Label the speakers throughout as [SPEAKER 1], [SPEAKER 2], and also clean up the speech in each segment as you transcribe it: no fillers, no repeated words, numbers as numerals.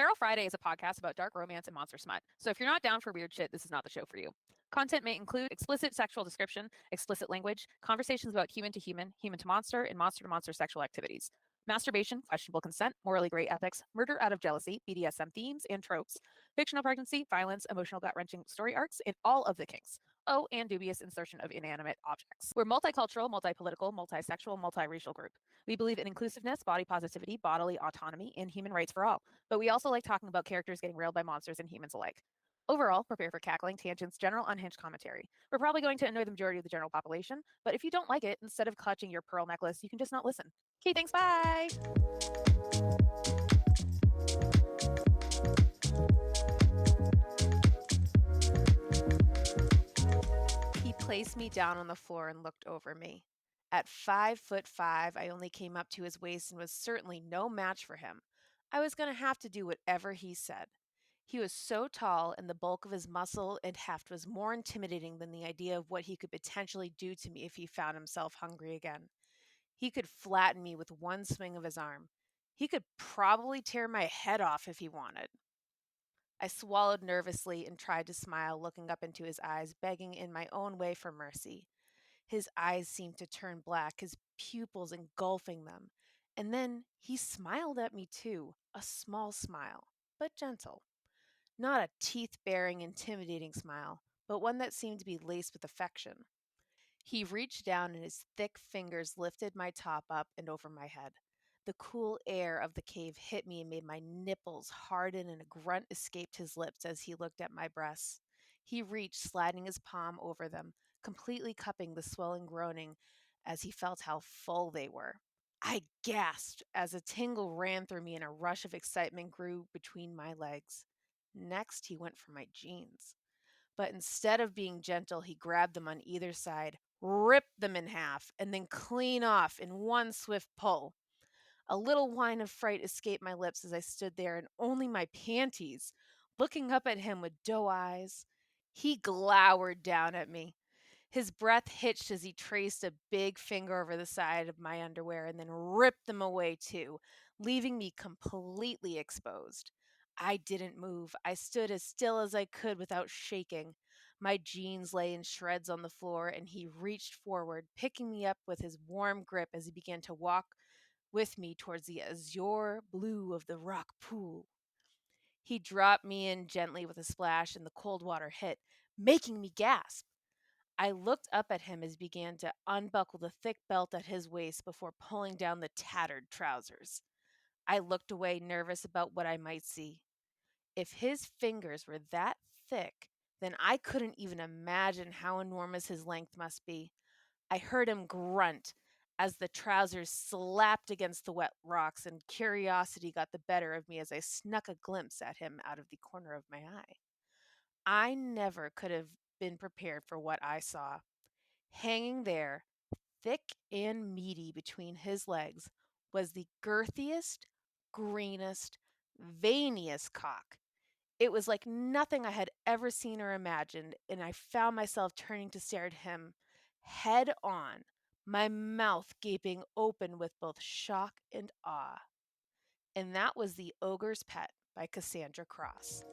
[SPEAKER 1] Feral Friday is a podcast about dark romance and monster smut. So if you're not down for weird shit, this is not the show for you. Content may include explicit sexual description, explicit language, conversations about human to human monster, and monster to monster sexual activities. Masturbation, questionable consent, morally gray ethics, murder out of jealousy, BDSM themes and tropes, fictional pregnancy, violence, emotional gut-wrenching story arcs, and all of the kinks. Oh, and dubious insertion of inanimate objects. We're multicultural, multipolitical, multisexual, multiracial group. We believe in inclusiveness, body positivity, bodily autonomy, and human rights for all. But we also like talking about characters getting railed by monsters and humans alike. Overall, prepare for cackling, tangents, general unhinged commentary. We're probably going to annoy the majority of the general population, but if you don't like it, instead of clutching your pearl necklace, you can just not listen. Okay, thanks, bye! He placed me down on the floor and looked over me. At 5'5", I only came up to his waist and was certainly no match for him. I was going to have to do whatever he said. He was so tall, and the bulk of his muscle and heft was more intimidating than the idea of what he could potentially do to me if he found himself hungry again. He could flatten me with one swing of his arm. He could probably tear my head off if he wanted. I swallowed nervously and tried to smile, looking up into his eyes, begging in my own way for mercy. His eyes seemed to turn black, his pupils engulfing them. And then he smiled at me too, a small smile, but gentle. Not a teeth-baring, intimidating smile, but one that seemed to be laced with affection. He reached down and his thick fingers lifted my top up and over my head. The cool air of the cave hit me and made my nipples harden, and a grunt escaped his lips as he looked at my breasts. He reached, sliding his palm over them, completely cupping the swelling groaning as he felt how full they were. I gasped as a tingle ran through me and a rush of excitement grew between my legs. Next, he went for my jeans. But instead of being gentle, he grabbed them on either side, ripped them in half, and then clean off in one swift pull. A little whine of fright escaped my lips as I stood there in only my panties, looking up at him with doe eyes. He glowered down at me. His breath hitched as he traced a big finger over the side of my underwear and then ripped them away too, leaving me completely exposed. I didn't move. I stood as still as I could without shaking. My jeans lay in shreds on the floor, and he reached forward, picking me up with his warm grip as he began to walk with me towards the azure blue of the rock pool. He dropped me in gently with a splash, and the cold water hit, making me gasp. I looked up at him as he began to unbuckle the thick belt at his waist before pulling down the tattered trousers. I looked away, nervous about what I might see. If his fingers were that thick, then I couldn't even imagine how enormous his length must be. I heard him grunt as the trousers slapped against the wet rocks, and curiosity got the better of me as I snuck a glimpse at him out of the corner of my eye. I never could have been prepared for what I saw. Hanging there, thick and meaty between his legs, was the girthiest, greenest, veiniest cock. It was like nothing I had ever seen or imagined, and I found myself turning to stare at him head on, my mouth gaping open with both shock and awe. And that was The Ogre's Pet by Cassandra Cross.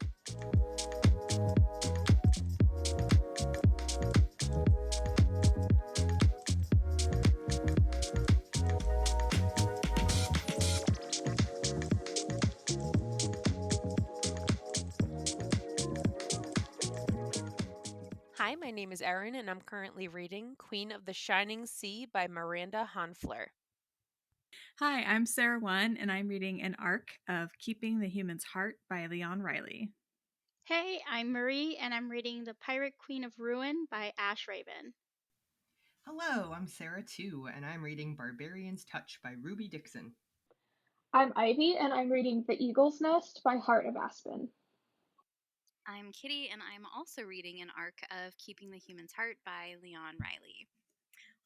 [SPEAKER 1] Hi, my name is Erin, and I'm currently reading Queen of the Shining Sea by Miranda Honfler.
[SPEAKER 2] Hi, I'm Sarah One, and I'm reading an arc of Keeping the Human's Heart by Leon Riley.
[SPEAKER 3] Hey, I'm Marie, and I'm reading The Pirate Queen of Ruin by Ash Raven.
[SPEAKER 4] Hello, I'm Sarah too, and I'm reading Barbarian's Touch by Ruby Dixon.
[SPEAKER 5] I'm Ivy, and I'm reading The Eagle's Nest by Heart of Aspen.
[SPEAKER 6] I'm Kitty, and I'm also reading an arc of Keeping the Human's Heart by Leon Riley.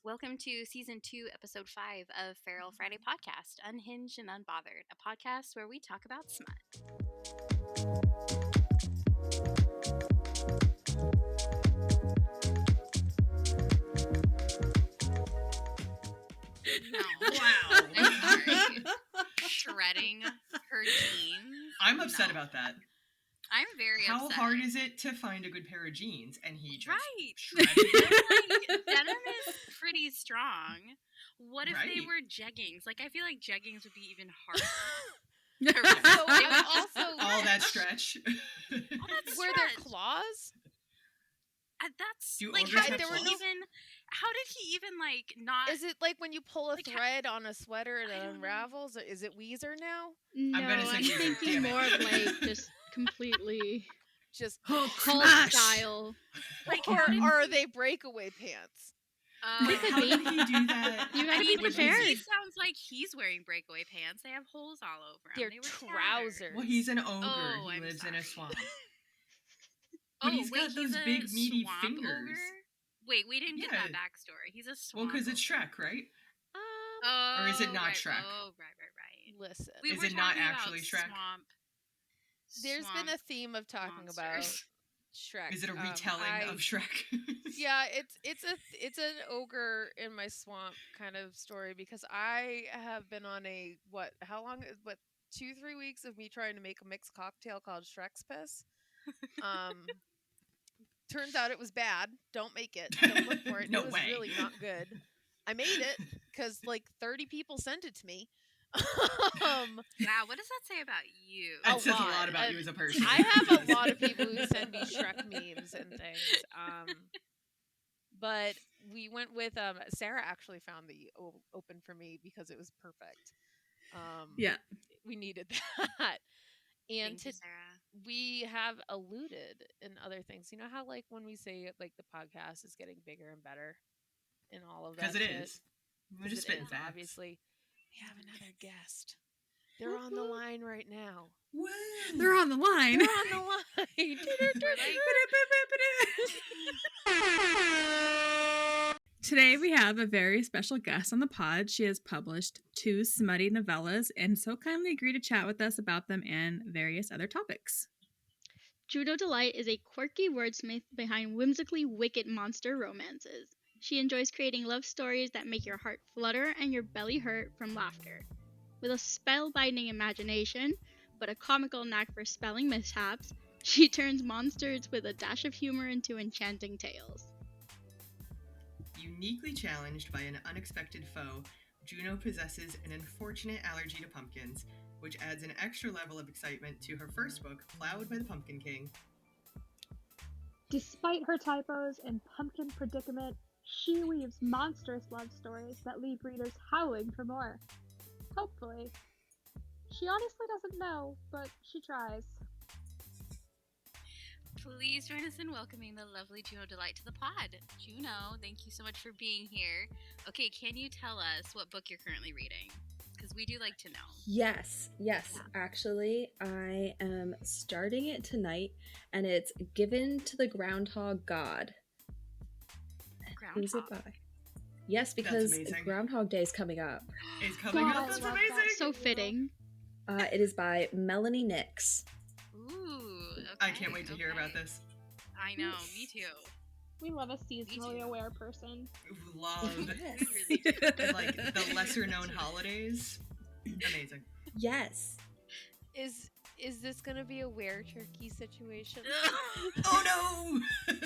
[SPEAKER 6] Welcome to Season 2, Episode 5 of Feral Friday Podcast, Unhinged and Unbothered, a podcast where we talk about smut. No.
[SPEAKER 4] Wow.
[SPEAKER 6] I'm sorry. Shredding her jeans.
[SPEAKER 4] I'm a upset
[SPEAKER 6] No.
[SPEAKER 4] about that.
[SPEAKER 6] I'm very
[SPEAKER 4] How
[SPEAKER 6] upset.
[SPEAKER 4] hard is it to find a good pair of jeans? And he just
[SPEAKER 6] Right.
[SPEAKER 4] shredded them.
[SPEAKER 6] Like, denim is pretty strong. What if they
[SPEAKER 4] Right.
[SPEAKER 6] were jeggings? Like, I feel like jeggings would be even harder.
[SPEAKER 1] So
[SPEAKER 6] They
[SPEAKER 1] I'm
[SPEAKER 6] would
[SPEAKER 1] also
[SPEAKER 4] All that stretch.
[SPEAKER 6] All that
[SPEAKER 1] were there
[SPEAKER 6] stretch.
[SPEAKER 1] claws?
[SPEAKER 6] That's
[SPEAKER 4] Do
[SPEAKER 6] like,
[SPEAKER 4] ogres
[SPEAKER 6] how
[SPEAKER 4] have
[SPEAKER 6] did
[SPEAKER 4] claws?
[SPEAKER 6] he even? How did he even like not?
[SPEAKER 1] Is it like when you pull a
[SPEAKER 6] Like,
[SPEAKER 1] thread on a sweater and
[SPEAKER 6] I
[SPEAKER 1] it
[SPEAKER 6] don't know.
[SPEAKER 1] unravels? Or is it Weezer now?
[SPEAKER 3] No,
[SPEAKER 4] gonna say
[SPEAKER 3] I'm
[SPEAKER 4] Weezer,
[SPEAKER 3] thinking
[SPEAKER 4] damn it.
[SPEAKER 3] more of like just completely
[SPEAKER 1] Just
[SPEAKER 2] Hulk
[SPEAKER 3] Hulk
[SPEAKER 2] smash!
[SPEAKER 3] style.
[SPEAKER 6] Like,
[SPEAKER 1] or
[SPEAKER 6] how did
[SPEAKER 1] are they breakaway pants?
[SPEAKER 3] They
[SPEAKER 4] But
[SPEAKER 3] could
[SPEAKER 4] how
[SPEAKER 3] be.
[SPEAKER 4] did he do that?
[SPEAKER 3] You
[SPEAKER 6] I
[SPEAKER 3] gotta be
[SPEAKER 6] mean,
[SPEAKER 3] prepared.
[SPEAKER 6] he sounds like he's wearing breakaway pants. They have holes all over them.
[SPEAKER 1] They're
[SPEAKER 6] They were tattered.
[SPEAKER 1] trousers.
[SPEAKER 4] Well, he's an ogre.
[SPEAKER 6] Oh,
[SPEAKER 4] he
[SPEAKER 6] I'm
[SPEAKER 4] lives in a
[SPEAKER 6] sorry.
[SPEAKER 4] swamp. But he's got those
[SPEAKER 6] a
[SPEAKER 4] big, meaty
[SPEAKER 6] swamp
[SPEAKER 4] fingers.
[SPEAKER 6] ogre? Wait, we didn't get that
[SPEAKER 4] Yeah.
[SPEAKER 6] backstory. He's a
[SPEAKER 4] Well,
[SPEAKER 6] swamp.
[SPEAKER 4] because it's
[SPEAKER 6] ogre.
[SPEAKER 4] Shrek, right?
[SPEAKER 6] Oh,
[SPEAKER 4] Or is it not
[SPEAKER 6] right.
[SPEAKER 4] Shrek?
[SPEAKER 6] Oh, right.
[SPEAKER 1] Listen,
[SPEAKER 6] We
[SPEAKER 4] Is
[SPEAKER 6] were
[SPEAKER 4] it not
[SPEAKER 6] talking
[SPEAKER 4] actually
[SPEAKER 6] about
[SPEAKER 4] Shrek?
[SPEAKER 6] Swamp.
[SPEAKER 1] there's been a
[SPEAKER 6] swamp
[SPEAKER 1] theme of talking about
[SPEAKER 6] monsters.
[SPEAKER 1] Shrek.
[SPEAKER 4] Is it a retelling of Shrek?
[SPEAKER 1] Yeah, it's an ogre in my swamp kind of story because I have been on how long 2-3 weeks of me trying to make a mixed cocktail called Shrek's Piss. Turns out it was bad. Don't make it. Don't look for it.
[SPEAKER 4] No
[SPEAKER 1] It was
[SPEAKER 4] way.
[SPEAKER 1] really not good. I made it because like 30 people sent it to me.
[SPEAKER 6] Wow, what does that say about you?
[SPEAKER 4] That says a
[SPEAKER 1] lot.
[SPEAKER 4] lot about you as a person.
[SPEAKER 1] I have a lot of people who send me Shrek memes and things. But we went with Sarah actually found the open for me because it was perfect.
[SPEAKER 2] Yeah.
[SPEAKER 1] We needed that. And
[SPEAKER 6] Thank you, Sarah.
[SPEAKER 1] we have alluded in other things. You know how like when we say like the podcast is getting bigger and better and all of that
[SPEAKER 4] Because it
[SPEAKER 1] shit?
[SPEAKER 4] is. We're
[SPEAKER 1] 'Cause
[SPEAKER 4] just
[SPEAKER 1] it
[SPEAKER 4] spitting
[SPEAKER 1] is,
[SPEAKER 4] facts.
[SPEAKER 1] obviously. We have another guest. They're on the line right now.
[SPEAKER 4] Woo!
[SPEAKER 2] They're on the line.
[SPEAKER 1] They're on the line.
[SPEAKER 2] Today we have a very special guest on the pod. She has published 2 smutty novellas and so kindly agreed to chat with us about them and various other topics.
[SPEAKER 3] Juno Delight is a quirky wordsmith behind whimsically wicked monster romances. She enjoys creating love stories that make your heart flutter and your belly hurt from laughter. With a spellbinding imagination, but a comical knack for spelling mishaps, she turns monsters with a dash of humor into enchanting tales.
[SPEAKER 4] Uniquely challenged by an unexpected foe, Juno possesses an unfortunate allergy to pumpkins, which adds an extra level of excitement to her first book, Plowed by the Pumpkin King.
[SPEAKER 5] Despite her typos and pumpkin predicament, she weaves monstrous love stories that leave readers howling for more. Hopefully. She honestly doesn't know, but she tries.
[SPEAKER 6] Please join us in welcoming the lovely Juno Delight to the pod. Juno, thank you so much for being here. Okay, can you tell us what book you're currently reading? Because we do like to know.
[SPEAKER 7] Yes.
[SPEAKER 6] Yeah.
[SPEAKER 7] Actually, I am starting it tonight, and it's Given to the Groundhog God. Who's it
[SPEAKER 6] Groundhog.
[SPEAKER 7] by? Yes, because
[SPEAKER 4] amazing.
[SPEAKER 7] Groundhog Day is coming up.
[SPEAKER 4] It's coming
[SPEAKER 5] God,
[SPEAKER 4] up.
[SPEAKER 5] I
[SPEAKER 4] That's
[SPEAKER 5] love
[SPEAKER 4] amazing.
[SPEAKER 5] that.
[SPEAKER 3] So fitting.
[SPEAKER 7] It is by Melanie Nix.
[SPEAKER 6] Ooh, okay,
[SPEAKER 4] I can't wait to hear about
[SPEAKER 6] okay.
[SPEAKER 4] this.
[SPEAKER 6] I know, me too.
[SPEAKER 5] We love a seasonally
[SPEAKER 6] too.
[SPEAKER 5] aware person.
[SPEAKER 4] Love
[SPEAKER 7] Yes.
[SPEAKER 6] We really do.
[SPEAKER 4] like the lesser known holidays. Amazing.
[SPEAKER 7] Yes.
[SPEAKER 1] Is this gonna be a were turkey situation?
[SPEAKER 4] Oh no!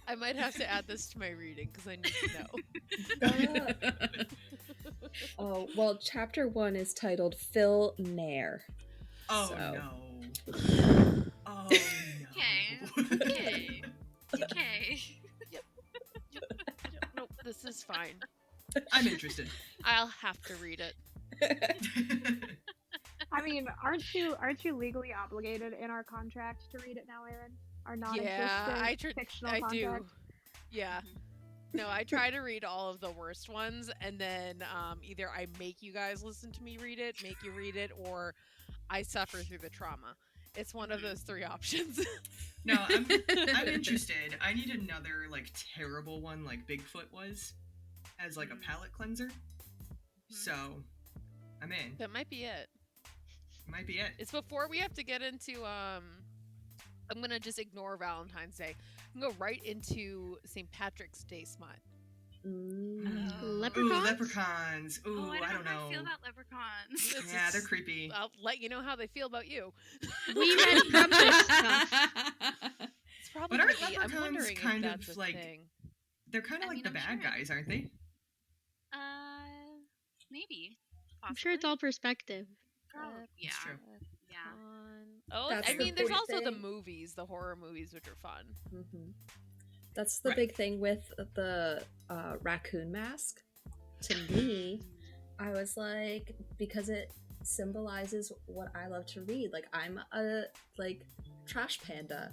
[SPEAKER 1] I might have to add this to my reading because I need to know.
[SPEAKER 7] Oh, well, chapter 1 is titled Phil Nair.
[SPEAKER 4] Oh
[SPEAKER 7] So.
[SPEAKER 4] no. Oh no.
[SPEAKER 6] Okay. Okay.
[SPEAKER 1] Nope, this is fine.
[SPEAKER 4] I'm interested.
[SPEAKER 1] I'll have to read it.
[SPEAKER 5] I mean, aren't you legally obligated in our contract to read it now, Aaron? Our non-existent
[SPEAKER 1] Yeah,
[SPEAKER 5] fictional
[SPEAKER 1] I
[SPEAKER 5] contract.
[SPEAKER 1] do. Yeah. No, I try to read all of the worst ones, and then either I make you guys listen to me read it, make you read it, or I suffer through the trauma. It's one of those 3 options.
[SPEAKER 4] No, I'm interested. I need another like terrible one like Bigfoot was as like a palate cleanser. So I'm in.
[SPEAKER 1] That might be it.
[SPEAKER 4] Might be it.
[SPEAKER 1] It's before we have to get into I'm gonna just ignore Valentine's Day. I'm gonna go right into St. Patrick's Day smut.
[SPEAKER 6] Oh.
[SPEAKER 4] Ooh,
[SPEAKER 3] Leprechauns?
[SPEAKER 4] leprechauns. Ooh,
[SPEAKER 6] Oh, I don't know how I
[SPEAKER 4] know.
[SPEAKER 6] feel about leprechauns.
[SPEAKER 4] Yeah, they're creepy.
[SPEAKER 1] I'll let you know how they feel about you.
[SPEAKER 3] We men publish stuff.
[SPEAKER 1] It's probably
[SPEAKER 4] But aren't
[SPEAKER 1] gonna be. I'm
[SPEAKER 4] leprechauns
[SPEAKER 1] wondering
[SPEAKER 4] kind
[SPEAKER 1] if
[SPEAKER 4] of
[SPEAKER 1] that's a
[SPEAKER 4] like
[SPEAKER 1] thing.
[SPEAKER 4] they're kind of
[SPEAKER 6] I
[SPEAKER 4] like
[SPEAKER 6] mean,
[SPEAKER 4] the
[SPEAKER 6] I'm
[SPEAKER 4] bad
[SPEAKER 6] sure
[SPEAKER 4] guys, aren't they?
[SPEAKER 6] Maybe.
[SPEAKER 3] I'm sure it's
[SPEAKER 6] Possibly.
[SPEAKER 3] all perspective.
[SPEAKER 6] Yeah.
[SPEAKER 4] It's true.
[SPEAKER 6] Yeah.
[SPEAKER 1] Oh,
[SPEAKER 7] That's
[SPEAKER 1] I
[SPEAKER 7] the
[SPEAKER 1] mean, there's
[SPEAKER 7] big
[SPEAKER 1] also the
[SPEAKER 7] thing.
[SPEAKER 1] movies, the horror movies, which are fun.
[SPEAKER 7] That's the
[SPEAKER 4] Right.
[SPEAKER 7] big thing with the raccoon mask. To me, I was like, because it symbolizes what I love to read. Like, I'm a trash panda.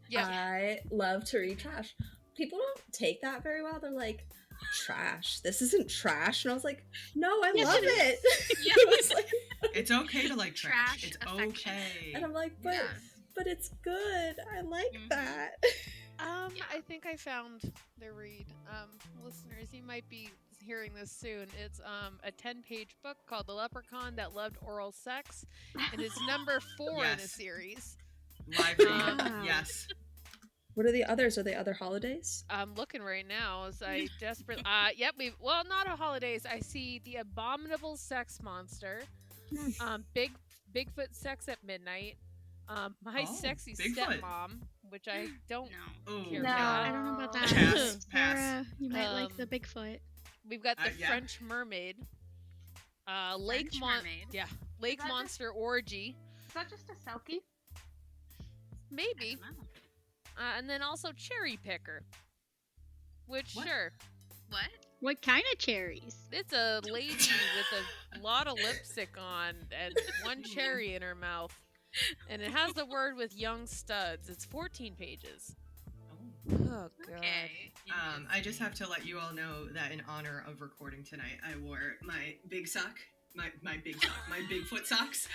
[SPEAKER 1] Yeah.
[SPEAKER 7] I love to read trash. People don't take that very well. They're like, trash. This isn't trash. And I was like, no, I
[SPEAKER 3] Yes,
[SPEAKER 7] love
[SPEAKER 3] it
[SPEAKER 7] it.
[SPEAKER 6] Yeah.
[SPEAKER 7] It was like,
[SPEAKER 4] It's okay to like trash.
[SPEAKER 6] Trash
[SPEAKER 4] It's
[SPEAKER 6] affection.
[SPEAKER 4] okay.
[SPEAKER 7] and I'm like, but it's good. I like
[SPEAKER 6] Mhm.
[SPEAKER 7] that.
[SPEAKER 1] I think I found the read. Listeners, you might be hearing this soon. It's a 10-page book called The Leprechaun That Loved Oral Sex, and it's number 4 in the
[SPEAKER 4] Yes.
[SPEAKER 1] series.
[SPEAKER 4] Live read.
[SPEAKER 3] Wow.
[SPEAKER 4] Yes.
[SPEAKER 7] What are the others? Are they other holidays?
[SPEAKER 1] I'm looking right now as I desperately. Yep. Not a holidays. I see the abominable sex monster. Bigfoot sex at midnight. My
[SPEAKER 4] Oh,
[SPEAKER 1] sexy
[SPEAKER 4] Bigfoot.
[SPEAKER 1] stepmom, which I don't
[SPEAKER 6] No.
[SPEAKER 4] Ooh.
[SPEAKER 1] care
[SPEAKER 5] No.
[SPEAKER 1] about.
[SPEAKER 3] I don't know about that.
[SPEAKER 4] Pass.
[SPEAKER 3] Sarah, you might like the
[SPEAKER 1] Um,
[SPEAKER 3] Bigfoot.
[SPEAKER 1] We've got the
[SPEAKER 4] Yeah.
[SPEAKER 1] French mermaid. Lake
[SPEAKER 6] French
[SPEAKER 1] Mon.
[SPEAKER 6] mermaid.
[SPEAKER 1] Yeah, Lake
[SPEAKER 5] that just-
[SPEAKER 1] Monster orgy.
[SPEAKER 5] Is that just a selkie?
[SPEAKER 1] Maybe.
[SPEAKER 6] I don't know.
[SPEAKER 1] And then also cherry picker. Which
[SPEAKER 4] What?
[SPEAKER 1] sure,
[SPEAKER 6] What?
[SPEAKER 3] What kind of cherries?
[SPEAKER 1] it's a lady with a lot of lipstick on and one cherry in her mouth. And it has the word with young studs. It's 14 pages.
[SPEAKER 4] Oh.
[SPEAKER 1] Oh god.
[SPEAKER 6] Okay.
[SPEAKER 4] I just have to let you all know that in honor of recording tonight, I wore my big sock, my Bigfoot socks.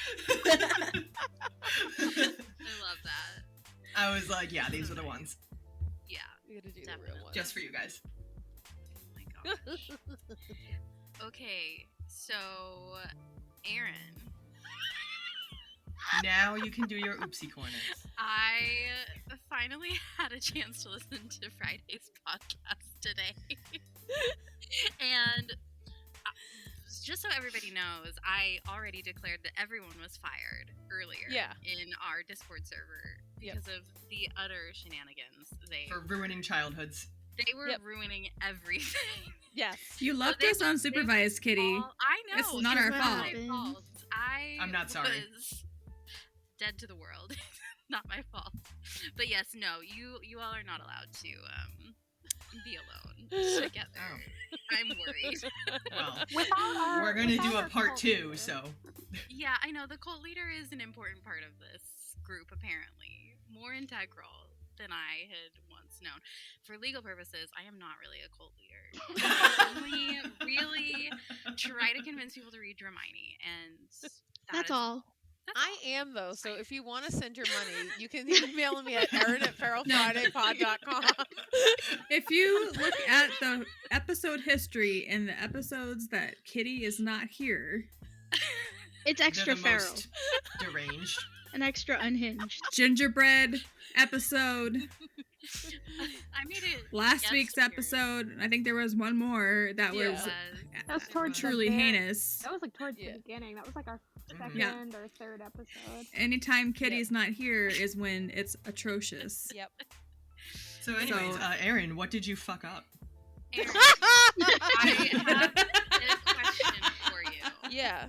[SPEAKER 6] I love that.
[SPEAKER 4] I was like, yeah, these are the ones,
[SPEAKER 6] Yeah.
[SPEAKER 1] We gotta do the
[SPEAKER 6] Definitely.
[SPEAKER 1] real one.
[SPEAKER 4] just for you guys.
[SPEAKER 6] Oh my gosh. Okay, so Aaron,
[SPEAKER 4] Now you can do your oopsie corners.
[SPEAKER 6] I finally had a chance to listen to Friday's podcast today. And just so everybody knows, I already declared that everyone was fired earlier
[SPEAKER 1] Yeah.
[SPEAKER 6] in our Discord server
[SPEAKER 1] Yep.
[SPEAKER 6] because of the utter shenanigans.
[SPEAKER 4] For ruining childhoods.
[SPEAKER 6] They were
[SPEAKER 1] Yep.
[SPEAKER 6] ruining everything.
[SPEAKER 1] Yes.
[SPEAKER 2] You left
[SPEAKER 6] they-
[SPEAKER 2] us unsupervised, Kitty.
[SPEAKER 6] I know.
[SPEAKER 2] It's not
[SPEAKER 6] it
[SPEAKER 2] our
[SPEAKER 6] was
[SPEAKER 2] fault.
[SPEAKER 6] my fault.
[SPEAKER 4] I'm not sorry.
[SPEAKER 6] Was dead to the world. Not my fault. But yes, no, you all are not allowed to be alone together.
[SPEAKER 4] Oh.
[SPEAKER 6] I'm worried.
[SPEAKER 4] Well,
[SPEAKER 5] Without our,
[SPEAKER 4] we're gonna do
[SPEAKER 5] without
[SPEAKER 4] a
[SPEAKER 5] our
[SPEAKER 4] part
[SPEAKER 5] cult
[SPEAKER 4] 2,
[SPEAKER 5] leader.
[SPEAKER 4] so.
[SPEAKER 6] Yeah, I know the cult leader is an important part of this group. Apparently, more integral than I had once known. For legal purposes, I am not really a cult leader. I only really try to convince people to read Dramini, and
[SPEAKER 3] That's all.
[SPEAKER 6] That's
[SPEAKER 1] I
[SPEAKER 6] all.
[SPEAKER 1] am though, so if you want to send your money, you can email me at erin@feralfridaypod.com.
[SPEAKER 2] If you look at the episode history and the episodes that Kitty is not here,
[SPEAKER 3] It's
[SPEAKER 4] They're
[SPEAKER 3] extra
[SPEAKER 4] the
[SPEAKER 3] feral
[SPEAKER 4] most deranged.
[SPEAKER 3] and extra unhinged.
[SPEAKER 2] gingerbread episode,
[SPEAKER 6] I made it
[SPEAKER 2] last
[SPEAKER 6] guest
[SPEAKER 2] week's
[SPEAKER 6] appearance.
[SPEAKER 2] episode, I think there was one more that
[SPEAKER 1] Yeah.
[SPEAKER 2] was
[SPEAKER 5] That was towards the
[SPEAKER 2] truly
[SPEAKER 5] very-
[SPEAKER 2] heinous.
[SPEAKER 5] That was like towards
[SPEAKER 1] Yeah.
[SPEAKER 5] the beginning. That was like our second
[SPEAKER 2] Yeah.
[SPEAKER 5] or third episode.
[SPEAKER 2] Anytime Kitty's not here is when it's atrocious.
[SPEAKER 1] Yep.
[SPEAKER 4] So, anyways,
[SPEAKER 2] So-
[SPEAKER 4] Aaron, what did you fuck up?
[SPEAKER 6] Aaron, I have a question for you.
[SPEAKER 1] Yeah.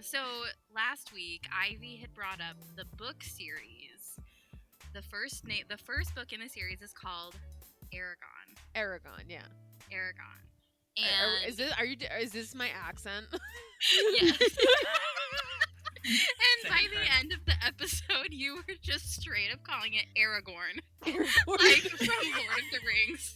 [SPEAKER 6] So last week, Ivy had brought up the book series. The first book in the series is called Aragon.
[SPEAKER 1] Aragon, yeah.
[SPEAKER 6] Aragon.
[SPEAKER 1] And is this my accent?
[SPEAKER 6] Yes. And
[SPEAKER 4] Same
[SPEAKER 6] by the
[SPEAKER 4] thing.
[SPEAKER 6] end of the episode, you were just straight up calling it Aragorn,
[SPEAKER 1] Aragorn.
[SPEAKER 6] like from Lord of the Rings.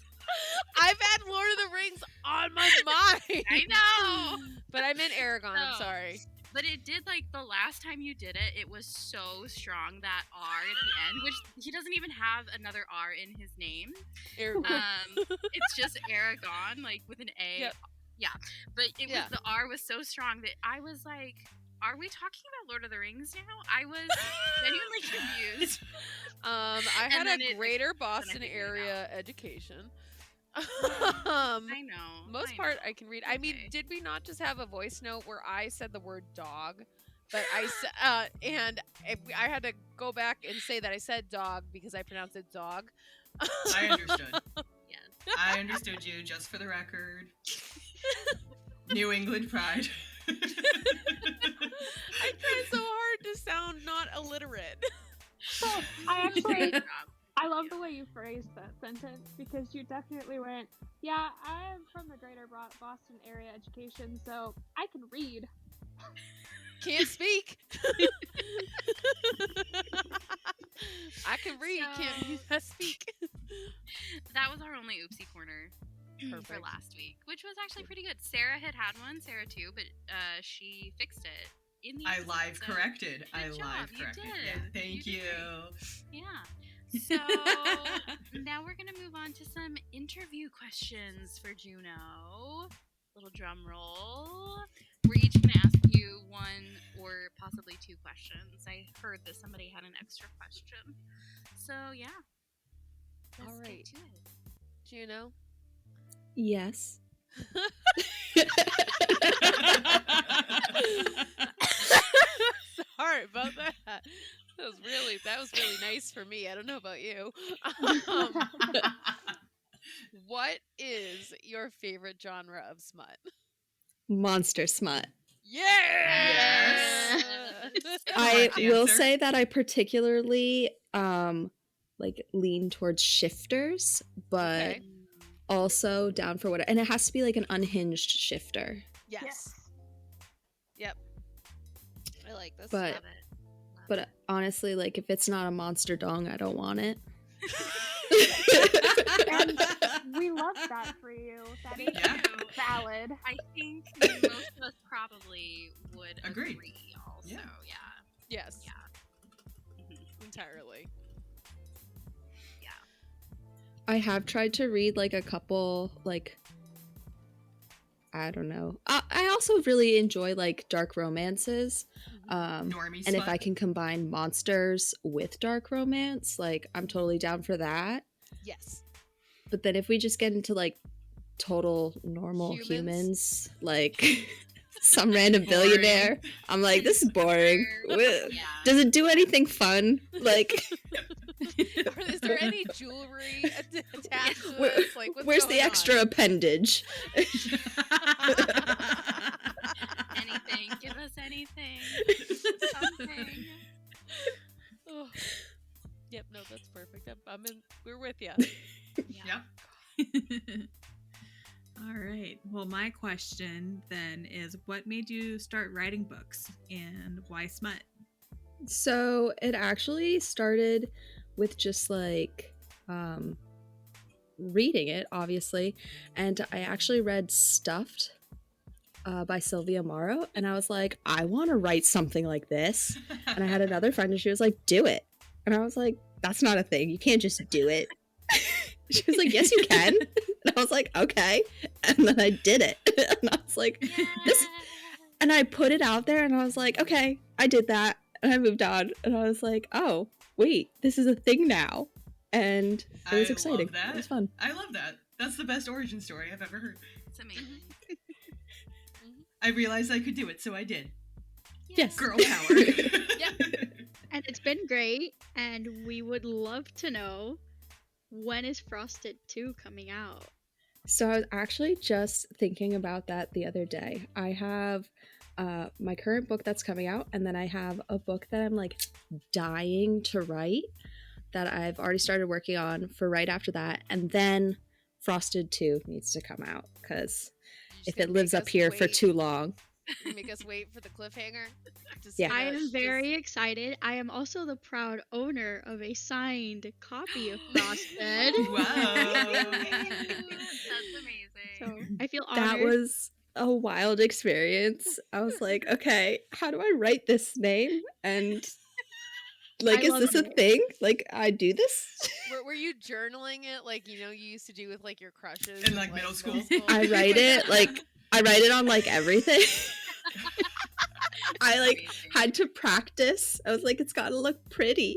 [SPEAKER 1] I've had Lord of the Rings on my mind.
[SPEAKER 6] I know.
[SPEAKER 1] But I meant Aragon, I'm
[SPEAKER 6] No.
[SPEAKER 1] sorry.
[SPEAKER 6] But it did, like, the last time you did it, it was so strong, that R at the end, which he doesn't even have another R in his name.
[SPEAKER 1] Aragorn.
[SPEAKER 6] It's just Aragon, like, with an A.
[SPEAKER 1] Yep.
[SPEAKER 6] Yeah. But it
[SPEAKER 1] Yeah.
[SPEAKER 6] was, the R was so strong that I was like, are we talking about Lord of the Rings now? I was genuinely confused.
[SPEAKER 1] I
[SPEAKER 6] And
[SPEAKER 1] had
[SPEAKER 6] then
[SPEAKER 1] a
[SPEAKER 6] it-
[SPEAKER 1] greater
[SPEAKER 6] then I
[SPEAKER 1] Boston
[SPEAKER 6] figured it
[SPEAKER 1] area education.
[SPEAKER 6] I know.
[SPEAKER 1] Most part I can read. I mean, did we not just have a voice note where I said the word dog? But and I had to go back and say that I said dog because I pronounced it dog.
[SPEAKER 4] I understood.
[SPEAKER 6] Yes.
[SPEAKER 4] I understood you, just for the record. New England pride.
[SPEAKER 1] I tried so hard to sound not illiterate.
[SPEAKER 5] So I
[SPEAKER 6] Great job.
[SPEAKER 5] I love the way you phrased that sentence because you definitely went, yeah, I'm from the greater Boston area education, so I can read.
[SPEAKER 1] Can't speak. I can read, can't speak.
[SPEAKER 6] That was our only oopsie corner for
[SPEAKER 1] Perfect.
[SPEAKER 6] last week, which was actually pretty good. Sarah had one, Sarah too, but she fixed it in the
[SPEAKER 4] I
[SPEAKER 6] episode,
[SPEAKER 4] live
[SPEAKER 6] so
[SPEAKER 4] corrected. I
[SPEAKER 6] good job,
[SPEAKER 4] live
[SPEAKER 6] you
[SPEAKER 4] corrected.
[SPEAKER 6] did.
[SPEAKER 4] Yeah, thank
[SPEAKER 6] You
[SPEAKER 4] you.
[SPEAKER 6] did Yeah. So now we're gonna move on to some interview questions for Juno. Little drum roll. We're each gonna ask you one or possibly two questions. I heard that somebody had an extra question. So yeah. Let's
[SPEAKER 1] All right.
[SPEAKER 6] get to it.
[SPEAKER 1] Juno?
[SPEAKER 7] Yes.
[SPEAKER 1] Sorry about that. That was really nice for me. I don't know about you. What is your favorite genre of smut?
[SPEAKER 7] Monster smut.
[SPEAKER 1] Yes.
[SPEAKER 7] I
[SPEAKER 4] Correct
[SPEAKER 7] will
[SPEAKER 4] answer.
[SPEAKER 7] say that I particularly like lean towards shifters, but
[SPEAKER 1] Okay.
[SPEAKER 7] also down for what, and it has to be like an unhinged shifter.
[SPEAKER 1] Yes. Yep. I like this.
[SPEAKER 7] But
[SPEAKER 6] Love it. Love
[SPEAKER 7] but honestly, like if it's not a monster dong, I don't want it.
[SPEAKER 5] And we love that for you. That is
[SPEAKER 4] Yeah.
[SPEAKER 5] valid.
[SPEAKER 6] I think most of us probably would
[SPEAKER 4] Agree.
[SPEAKER 6] agree also.
[SPEAKER 4] Yeah.
[SPEAKER 1] Yes.
[SPEAKER 6] Yeah.
[SPEAKER 1] Entirely.
[SPEAKER 7] I have tried to read like a couple, like, I don't know. I also really enjoy like dark romances.
[SPEAKER 4] Normie
[SPEAKER 7] And if
[SPEAKER 4] smut.
[SPEAKER 7] I can combine monsters with dark romance, like I'm totally down for that.
[SPEAKER 1] Yes.
[SPEAKER 7] But then if we just get into like total normal humans, like some random
[SPEAKER 4] Boring.
[SPEAKER 7] billionaire, I'm like, this is boring.
[SPEAKER 6] Yeah.
[SPEAKER 7] Does it do anything fun? Like,
[SPEAKER 1] Or is there any jewelry attached to
[SPEAKER 7] Where-
[SPEAKER 1] this? Like, what's
[SPEAKER 7] where's
[SPEAKER 1] going
[SPEAKER 7] the extra
[SPEAKER 1] on?
[SPEAKER 7] appendage?
[SPEAKER 6] Anything. Give us anything. Something.
[SPEAKER 1] Oh. Yep. No, that's perfect. I'm in. We're with you.
[SPEAKER 6] Yeah.
[SPEAKER 4] Yep.
[SPEAKER 2] All right. Well, my question then is what made you start writing books and why smut?
[SPEAKER 7] So it actually started with just like reading it, obviously. And I actually read Stuffed by Sylvia Morrow. And I was like, I want to write something like this. And I had another friend and she was like, do it. And I was like, that's not a thing. You can't just do it. She was like, yes, you can. And I was like, okay. And then I did it. And I was like, this. And I put it out there and I was like, okay, I did that. And I moved on. And I was like, oh, wait, this is a thing now. And it was
[SPEAKER 4] I
[SPEAKER 7] exciting.
[SPEAKER 4] love that.
[SPEAKER 7] It was fun.
[SPEAKER 4] I love that. That's the best origin story I've ever heard.
[SPEAKER 6] It's amazing.
[SPEAKER 4] I realized I could do it, so I did.
[SPEAKER 7] Yes.
[SPEAKER 4] Girl power.
[SPEAKER 3] And it's been great, and we would love to know, when is Frosted 2 coming out?
[SPEAKER 7] So I was actually just thinking about that the other day. I have my current book that's coming out, and then I have a book that I'm like dying to write that I've already started working on for right after that. And then Frosted 2 needs to come out because if it lives up here for too long.
[SPEAKER 1] Make us wait for the cliffhanger. Just
[SPEAKER 7] Yeah.
[SPEAKER 3] I am very excited. I am also the proud owner of a signed copy of Frosted.
[SPEAKER 4] Wow.
[SPEAKER 6] That's amazing.
[SPEAKER 3] So I feel honored.
[SPEAKER 7] That was a wild experience. I was like, okay, how do I write this name? And like,
[SPEAKER 3] I
[SPEAKER 7] is
[SPEAKER 3] love
[SPEAKER 7] this a
[SPEAKER 3] it.
[SPEAKER 7] thing? Like, I do this?
[SPEAKER 1] Were you journaling it like you used to do with like your crushes
[SPEAKER 4] In, like, middle school?
[SPEAKER 7] I write it like I write it on like everything. I like
[SPEAKER 6] Amazing.
[SPEAKER 7] had to practice. I was like, it's gotta look pretty.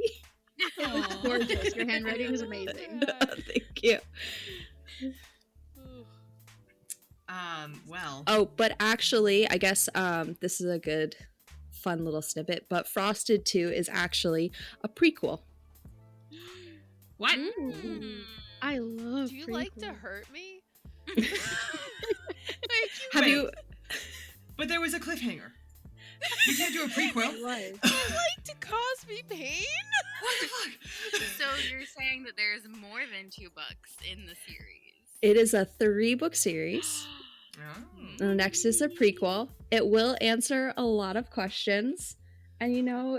[SPEAKER 3] It was gorgeous. Your handwriting is amazing.
[SPEAKER 7] Thank you.
[SPEAKER 4] Well.
[SPEAKER 7] Oh, but actually, I guess this is a good, fun little snippet. But Frosted 2 is actually a prequel.
[SPEAKER 2] What?
[SPEAKER 3] I love
[SPEAKER 1] Do you like to
[SPEAKER 3] prequels.
[SPEAKER 1] hurt me?
[SPEAKER 7] Have you?
[SPEAKER 4] But there was a cliffhanger. You can't do a prequel.
[SPEAKER 3] It was.
[SPEAKER 1] Do you like to cause me pain?
[SPEAKER 4] What the fuck?
[SPEAKER 6] So you're saying that there's more than 2 books in the series?
[SPEAKER 7] It is a 3-book series.
[SPEAKER 4] Oh.
[SPEAKER 7] And the next is a prequel. It will answer a lot of questions. And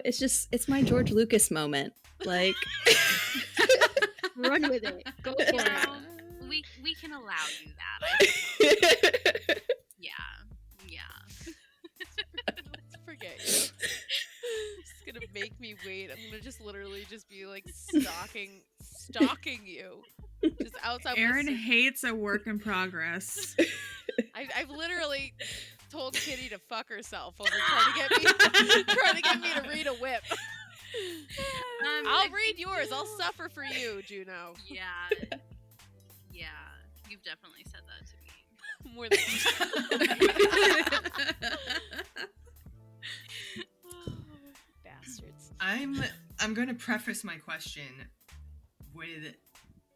[SPEAKER 7] it's my George Lucas moment. Like,
[SPEAKER 3] Run with it. Go for
[SPEAKER 6] You
[SPEAKER 3] it.
[SPEAKER 6] know, we can allow you that. I suppose. Yeah.
[SPEAKER 1] Let's forget you. It's gonna make me wait. I'm gonna just literally just be like stalking you. Just outside.
[SPEAKER 2] Aaron hates a work in progress.
[SPEAKER 1] I've literally told Kitty to fuck herself over trying to get me to read a whip. I'll read yours. I'll suffer for you, Juno.
[SPEAKER 6] Yeah. You've definitely said that to me.
[SPEAKER 1] More than bastards.
[SPEAKER 4] I'm going to preface my question with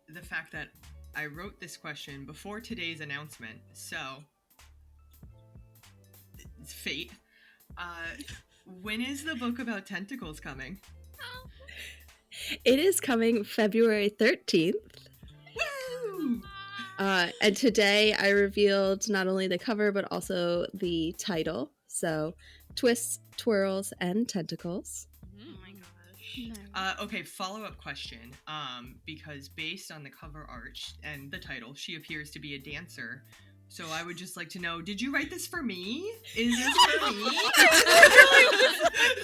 [SPEAKER 4] the fact that I wrote this question before today's announcement, so it's fate. When is the book about tentacles coming?
[SPEAKER 7] it is coming February 13th.
[SPEAKER 4] Woo!
[SPEAKER 7] And today I revealed not only the cover, but also the title. So, Twists, Twirls, and Tentacles.
[SPEAKER 6] Oh my gosh.
[SPEAKER 3] Nice.
[SPEAKER 4] Okay, follow-up question. Because based on the cover art and the title, she appears to be a dancer. So I would just like to know, did you write this for me? Is this for me?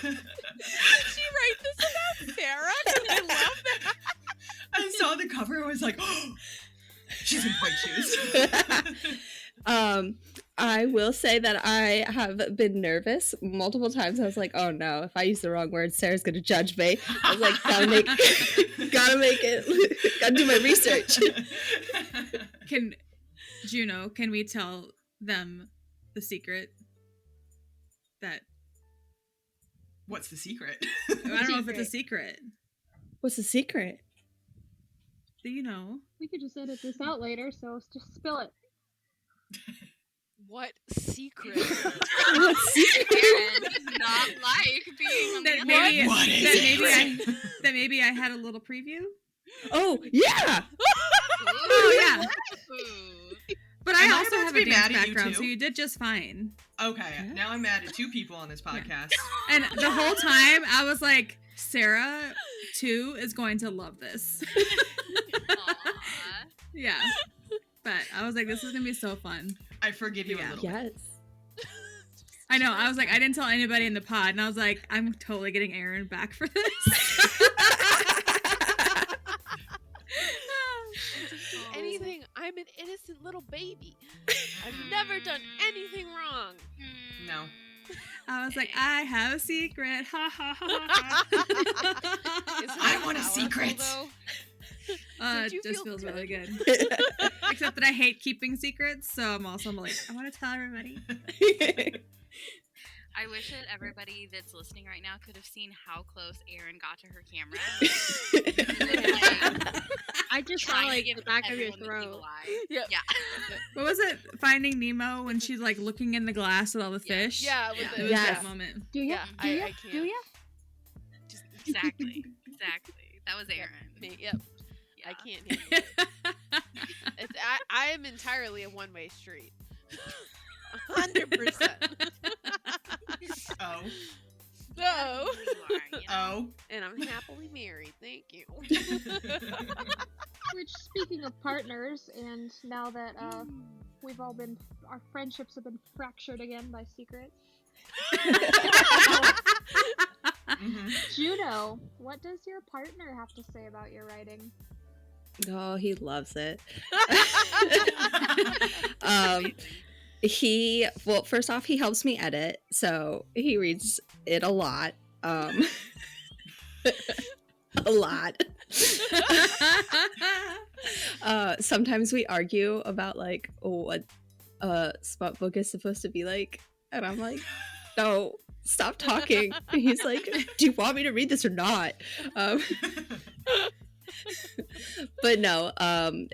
[SPEAKER 1] Did she write this about Sarah? I love that.
[SPEAKER 4] I saw the cover and was like, oh, she's in white shoes.
[SPEAKER 7] I will say that I have been nervous multiple times. I was like, oh no, if I use the wrong word, Sarah's gonna judge me. I was like, gotta make it, gotta do my research.
[SPEAKER 2] Juno, can we tell them the secret? That
[SPEAKER 4] What's the secret?
[SPEAKER 2] I don't know if it's a secret.
[SPEAKER 7] What's the secret?
[SPEAKER 2] Do you know?
[SPEAKER 5] We could just edit this out later, so just spill it.
[SPEAKER 1] What secret?
[SPEAKER 7] What secret?
[SPEAKER 6] Aaron does not like being on
[SPEAKER 2] That
[SPEAKER 6] the
[SPEAKER 2] maybe,
[SPEAKER 4] What is
[SPEAKER 2] that,
[SPEAKER 4] it?
[SPEAKER 2] maybe that maybe I had a little preview.
[SPEAKER 7] Oh yeah.
[SPEAKER 2] Oh yeah.
[SPEAKER 6] Ooh.
[SPEAKER 2] But
[SPEAKER 4] Am
[SPEAKER 2] I
[SPEAKER 4] I
[SPEAKER 2] also
[SPEAKER 4] about
[SPEAKER 2] have
[SPEAKER 4] to
[SPEAKER 2] a
[SPEAKER 4] be
[SPEAKER 2] dance
[SPEAKER 4] mad at you
[SPEAKER 2] background,
[SPEAKER 4] too?
[SPEAKER 2] so you did just fine.
[SPEAKER 4] Okay, now I'm mad at 2 people on this podcast.
[SPEAKER 2] And the whole time I was like, Sarah too is going to love this.
[SPEAKER 6] Aw.
[SPEAKER 2] Yeah. But I was like, this is gonna be so fun.
[SPEAKER 4] I forgive you a
[SPEAKER 2] Yeah.
[SPEAKER 4] little.
[SPEAKER 7] Yes.
[SPEAKER 2] I know. I was like, I didn't tell anybody in the pod, and I was like, I'm totally getting Aaron back for this.
[SPEAKER 1] Anything. I'm an innocent little baby. I've never done anything wrong.
[SPEAKER 4] No.
[SPEAKER 2] I was like, I have a secret. Ha ha ha ha.
[SPEAKER 1] Isn't
[SPEAKER 4] I
[SPEAKER 1] that
[SPEAKER 4] want a
[SPEAKER 1] powerful,
[SPEAKER 4] secret.
[SPEAKER 1] though?
[SPEAKER 2] It
[SPEAKER 1] Did you
[SPEAKER 2] just
[SPEAKER 1] feel
[SPEAKER 2] feels really
[SPEAKER 1] good?
[SPEAKER 2] good. Except that I hate keeping secrets, so I'm like, I want to tell everybody.
[SPEAKER 6] I wish that everybody that's listening right now could have seen how close Aaron got to her camera.
[SPEAKER 3] I just saw
[SPEAKER 6] Trying to
[SPEAKER 3] like
[SPEAKER 6] give
[SPEAKER 3] the back of your
[SPEAKER 6] everyone the
[SPEAKER 3] throat.
[SPEAKER 6] evil eye.
[SPEAKER 1] Yeah.
[SPEAKER 6] Yeah.
[SPEAKER 2] What was it? Finding Nemo when she's like looking in the glass with all the
[SPEAKER 6] Yeah.
[SPEAKER 2] fish.
[SPEAKER 1] Yeah, with
[SPEAKER 6] Yeah.
[SPEAKER 2] It
[SPEAKER 1] the,
[SPEAKER 2] was
[SPEAKER 7] Yes.
[SPEAKER 2] that moment.
[SPEAKER 5] Do ya?
[SPEAKER 1] Yeah,
[SPEAKER 5] Do
[SPEAKER 1] I
[SPEAKER 5] ya?
[SPEAKER 1] can't.
[SPEAKER 5] Do ya?
[SPEAKER 1] Just
[SPEAKER 6] Exactly. That was Aaron.
[SPEAKER 1] me. Yep.
[SPEAKER 6] Yeah.
[SPEAKER 1] I can't handle it. I am entirely a one-way street. 100%.
[SPEAKER 4] Oh.
[SPEAKER 1] No.
[SPEAKER 6] You are, you know?
[SPEAKER 4] Oh.
[SPEAKER 1] And I'm happily married. Thank you.
[SPEAKER 5] Which, speaking of partners, and now that our friendships have been fractured again by secrets.
[SPEAKER 4] Mhm.
[SPEAKER 5] Juno, what does your partner have to say about your writing?
[SPEAKER 7] Oh, he loves it. First off, he helps me edit, so he reads it a lot. A lot. Sometimes we argue about like what a smut book is supposed to be like, and I'm like, no, stop talking. And he's like, do you want me to read this or not? But no,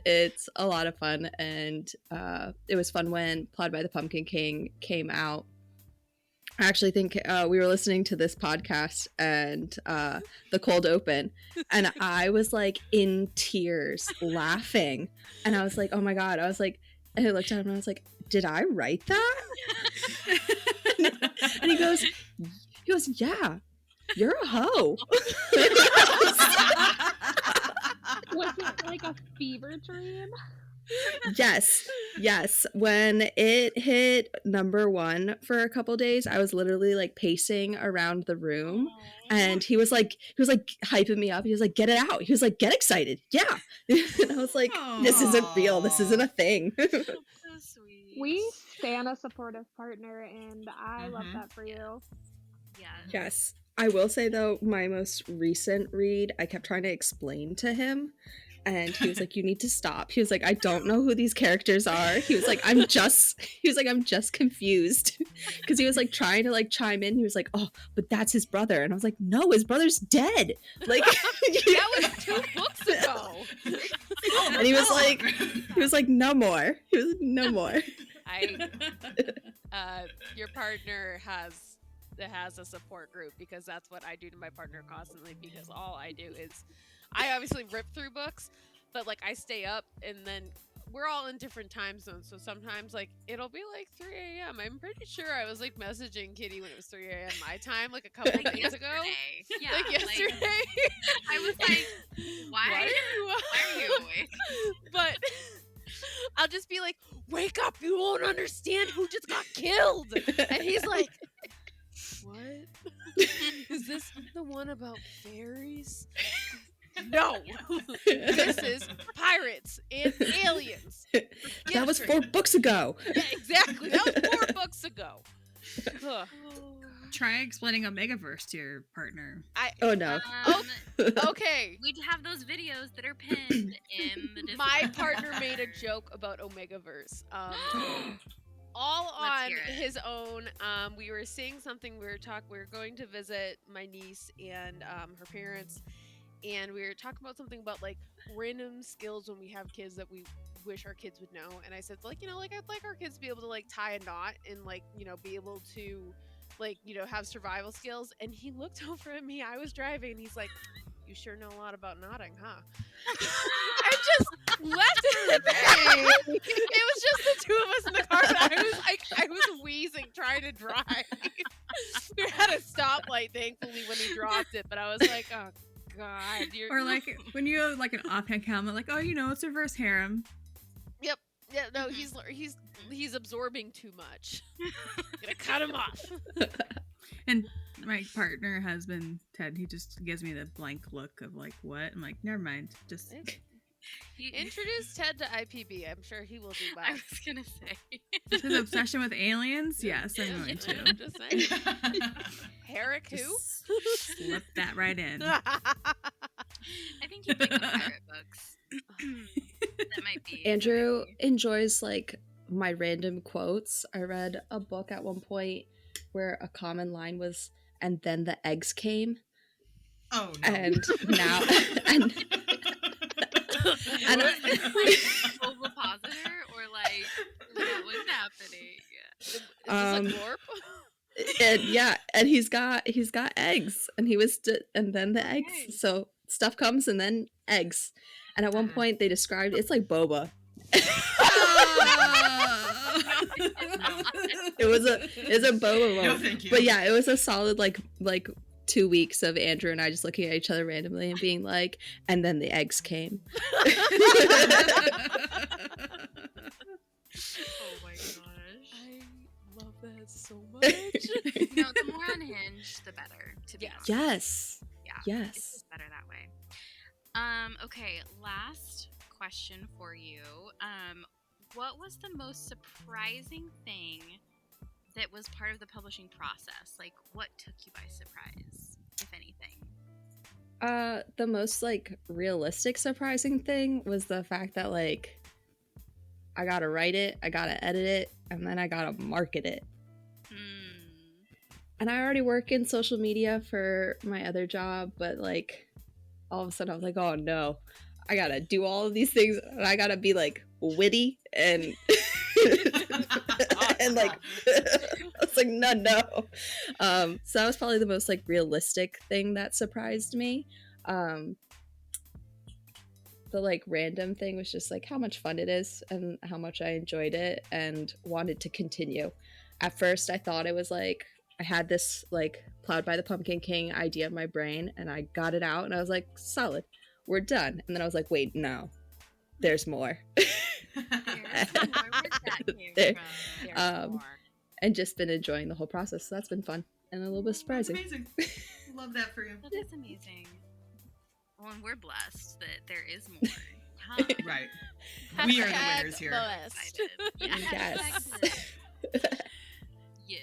[SPEAKER 7] it's a lot of fun, and it was fun when Plowed by the Pumpkin King came out. I actually think we were listening to this podcast and the cold open, and I was like in tears laughing, and I was like, oh my god. I was like, and I looked at him and I was like, did I write that? And he goes, yeah, you're a hoe.
[SPEAKER 5] Was it like a fever dream?
[SPEAKER 7] Yes. When it hit number 1 for a couple days, I was literally like pacing around the room, and he was like hyping me up. He was like, get it out. He was like, get excited. Yeah. And I was like, this isn't real. This isn't a thing.
[SPEAKER 6] So sweet.
[SPEAKER 5] We stand a supportive partner, and I love that for you.
[SPEAKER 6] Yeah.
[SPEAKER 7] Yes. I will say though, my most recent read, I kept trying to explain to him, and he was like, you need to stop. He was like, I don't know who these characters are. He was like, I'm just confused. Because he was like trying to like chime in. He was like, oh, but that's his brother. And I was like, no, his brother's dead. Like
[SPEAKER 1] That was 2 books ago.
[SPEAKER 7] And he was like, no more. He was like, no more.
[SPEAKER 1] Your partner has a support group, because that's what I do to my partner constantly, because all I do is I obviously rip through books, but like I stay up, and then we're all in different time zones, so sometimes like it'll be like 3 a.m. I'm pretty sure I was like messaging Kitty when it was 3 a.m. my time like a couple of days ago.
[SPEAKER 6] Yeah,
[SPEAKER 1] like yesterday.
[SPEAKER 6] I was like, why are you awake?
[SPEAKER 1] But I'll just be like, wake up, you won't understand who just got killed. And he's like, what? Is this the one about fairies? No. This is pirates and aliens.
[SPEAKER 7] That was 4 books ago.
[SPEAKER 1] Yeah, exactly. That was 4 books ago. Ugh.
[SPEAKER 2] Try explaining Omegaverse to your partner.
[SPEAKER 7] Oh no.
[SPEAKER 1] Okay.
[SPEAKER 6] We'd have those videos that are pinned in the Discord.
[SPEAKER 1] My partner made a joke about Omegaverse. All on his own. We were seeing something. We were going to visit my niece and her parents, and we were talking about something about like random skills when we have kids that we wish our kids would know. And I said, like, you know, like I'd like our kids to be able to like tie a knot and like, you know, be able to like, you know, have survival skills. And he looked over at me. I was driving, and he's like, you sure know a lot about knotting, huh? I just left it at that. It was just the 2 of us in the car, and I was wheezing trying to drive. We had a stoplight, thankfully, when he dropped it, but I was like, oh god.
[SPEAKER 2] Or like when you have like an offhand comment, like, oh, you know, it's reverse harem.
[SPEAKER 1] Yep. Yeah, no, he's absorbing too much. Gonna cut him off.
[SPEAKER 2] And my partner, husband, Ted, he just gives me the blank look of like, what? I'm like, never mind. Just
[SPEAKER 1] introduce Ted to IPB. I'm sure he will do well.
[SPEAKER 6] I was gonna say
[SPEAKER 2] his obsession with aliens. Yes, I'm going to.
[SPEAKER 1] I'm just saying. Herrick, who?
[SPEAKER 2] Slip that right in.
[SPEAKER 6] I think you like the pirate books. That might be.
[SPEAKER 7] Andrew enjoys like my random quotes. I read a book at one point where a common line was, and then the eggs came.
[SPEAKER 4] Oh no.
[SPEAKER 7] And now and
[SPEAKER 6] like ovipositor, or like what was happening?
[SPEAKER 1] Is this a glorp?
[SPEAKER 7] And yeah, and he's got eggs, and he was and then the eggs. So stuff comes and then eggs. And at one point they described it's like boba. It was a boba moment.
[SPEAKER 4] No, thank you.
[SPEAKER 7] But yeah, it was a solid like 2 weeks of Andrew and I just looking at each other randomly and being like, and then the eggs came.
[SPEAKER 6] Oh my gosh.
[SPEAKER 1] I love that so much.
[SPEAKER 6] No, the more unhinged, the better, to be honest.
[SPEAKER 7] Yes.
[SPEAKER 6] Yeah.
[SPEAKER 7] Yes.
[SPEAKER 6] It's just better that way. Okay, last question for you. What was the most surprising thing that was part of the publishing process? Like, what took you by surprise, if anything?
[SPEAKER 7] The most like realistic surprising thing was the fact that like I gotta write it, I gotta edit it, and then I gotta market it.
[SPEAKER 6] Mm.
[SPEAKER 7] And I already work in social media for my other job, but like all of a sudden I was like, oh no, I gotta do all of these things, and I gotta be like witty and and like I was like, no. So that was probably the most like realistic thing that surprised me. The like random thing was just like how much fun it is and how much I enjoyed it and wanted to continue. At first I thought it was like I had this like Plowed by the Pumpkin King idea in my brain, and I got it out and I was like, solid, we're done. And then I was like, wait, no, there's more.
[SPEAKER 6] There's more. Where'd that came
[SPEAKER 7] There-
[SPEAKER 6] from?
[SPEAKER 1] There's more.
[SPEAKER 7] And just been enjoying the whole process. So that's been fun and a little bit
[SPEAKER 4] That's
[SPEAKER 7] surprising.
[SPEAKER 4] amazing. Love that for you.
[SPEAKER 6] That is amazing. Well, and we're blessed that there is more. Huh.
[SPEAKER 4] Right. We are the
[SPEAKER 1] Hashtag
[SPEAKER 4] winners here.
[SPEAKER 1] blessed.
[SPEAKER 6] Excited. Yeah,
[SPEAKER 7] Yes.
[SPEAKER 6] hashtag yes.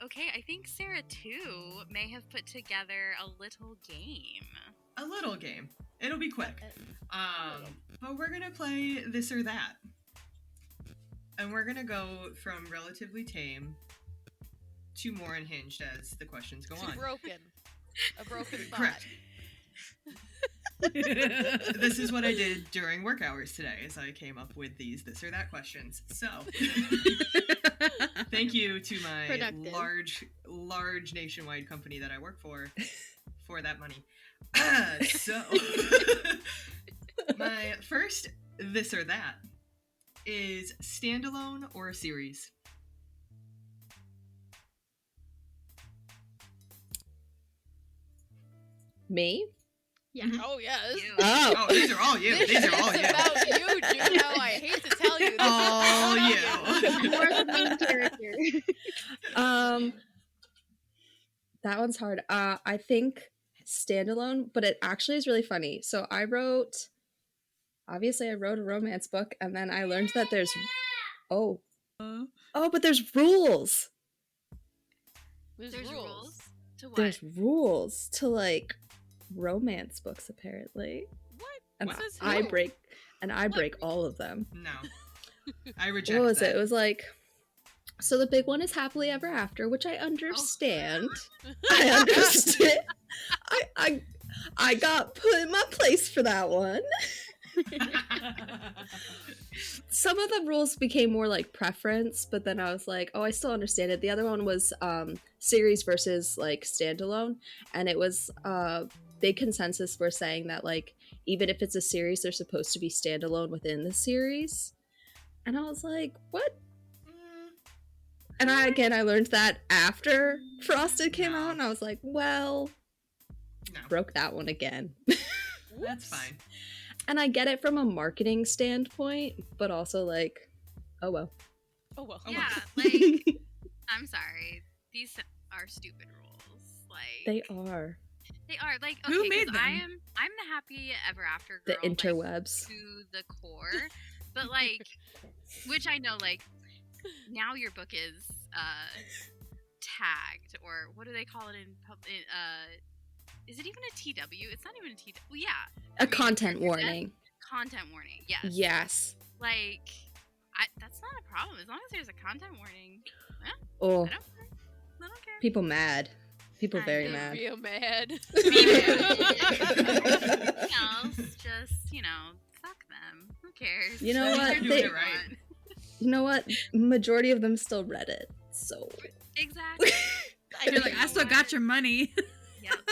[SPEAKER 6] Okay, I think Sarah too may have put together a little game.
[SPEAKER 4] A little game. It'll be quick. But we're gonna play this or that. And we're gonna go from relatively tame to more unhinged as the questions go on.
[SPEAKER 1] Broken. A broken thought.
[SPEAKER 4] Correct. This is what I did during work hours today, is I came up with these this or that questions. So thank you to my
[SPEAKER 3] Productive.
[SPEAKER 4] large nationwide company that I work for that money. So my first this or that is standalone or a series.
[SPEAKER 7] Me?
[SPEAKER 3] Yeah.
[SPEAKER 1] Oh, yes.
[SPEAKER 6] You.
[SPEAKER 7] Oh.
[SPEAKER 4] Oh, these are all you. These are all
[SPEAKER 1] This
[SPEAKER 4] you.
[SPEAKER 1] is about you, Juno. I hate to tell you. This
[SPEAKER 4] All
[SPEAKER 1] is
[SPEAKER 4] you.
[SPEAKER 3] More the main character.
[SPEAKER 7] That one's hard. I think standalone, but it actually is really funny. So I wrote a romance book, and then I learned that there's but there's rules.
[SPEAKER 1] There's
[SPEAKER 6] There's
[SPEAKER 1] rules.
[SPEAKER 6] rules to what?
[SPEAKER 7] There's rules to like romance books apparently.
[SPEAKER 1] What?
[SPEAKER 7] And
[SPEAKER 1] What says
[SPEAKER 7] I
[SPEAKER 1] who?
[SPEAKER 7] break all of them.
[SPEAKER 4] No. I reject
[SPEAKER 7] What was
[SPEAKER 4] that.
[SPEAKER 7] it? It was like, so the big one is happily ever after, which I understand. I understand. I got put in my place for that one. Some of the rules became more like preference, but then I was like, oh, I still understand it. The other one was series versus like standalone, and it was big consensus for saying that like even if it's a series, they're supposed to be standalone within the series. And I was like, what? And I learned that after Frosted came out, and I was like, well,
[SPEAKER 4] No,
[SPEAKER 7] broke that one again.
[SPEAKER 4] that's fine.
[SPEAKER 7] And I get it from a marketing standpoint, but also like, oh well.
[SPEAKER 1] Oh, well.
[SPEAKER 6] Yeah, like, I'm sorry. These are stupid rules. Like
[SPEAKER 7] They are
[SPEAKER 6] They are like okay.
[SPEAKER 2] Who made
[SPEAKER 6] 'cause
[SPEAKER 2] them?
[SPEAKER 6] I'm the happy ever after
[SPEAKER 7] the
[SPEAKER 6] girl. like,
[SPEAKER 7] interwebs.
[SPEAKER 6] to the core, but like, which I know like now your book is tagged, or what do they call it in is it even a TW? It's not even a TW. Well, yeah.
[SPEAKER 7] A content
[SPEAKER 6] you're dead.
[SPEAKER 7] warning.
[SPEAKER 6] Content warning. Yes.
[SPEAKER 7] Yes.
[SPEAKER 6] Like, that's not a problem as long as there's a content warning.
[SPEAKER 7] Oh,
[SPEAKER 6] I don't care. I don't care.
[SPEAKER 7] people mad. People
[SPEAKER 6] I
[SPEAKER 7] very
[SPEAKER 6] know.
[SPEAKER 7] mad.
[SPEAKER 1] Be mad.
[SPEAKER 6] Everything else, just fuck them. Who cares?
[SPEAKER 7] You know
[SPEAKER 4] They're
[SPEAKER 7] what?
[SPEAKER 4] doing
[SPEAKER 7] They-
[SPEAKER 4] it right.
[SPEAKER 7] You know what? Majority of them still read it. So
[SPEAKER 6] Exactly.
[SPEAKER 2] You're like, I still got your money.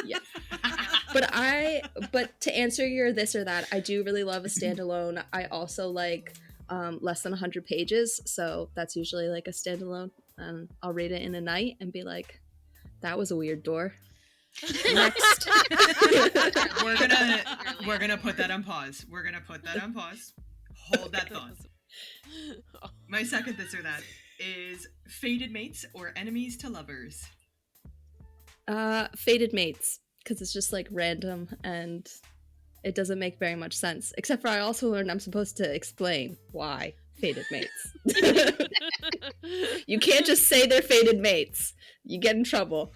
[SPEAKER 6] Yep.
[SPEAKER 7] but to answer your this or that, I do really love a standalone. I also like less than 100 pages, so that's usually like a standalone, and I'll read it in a night and be like, that was a weird door. Next.
[SPEAKER 4] We're gonna put that on pause. We're gonna put that on pause. Hold that thought. My second this or that is fated mates or enemies to lovers.
[SPEAKER 7] Fated mates, because it's just like random and it doesn't make very much sense. Except for I also learned I'm supposed to explain why fated mates. You can't just say they're fated mates. You get in trouble.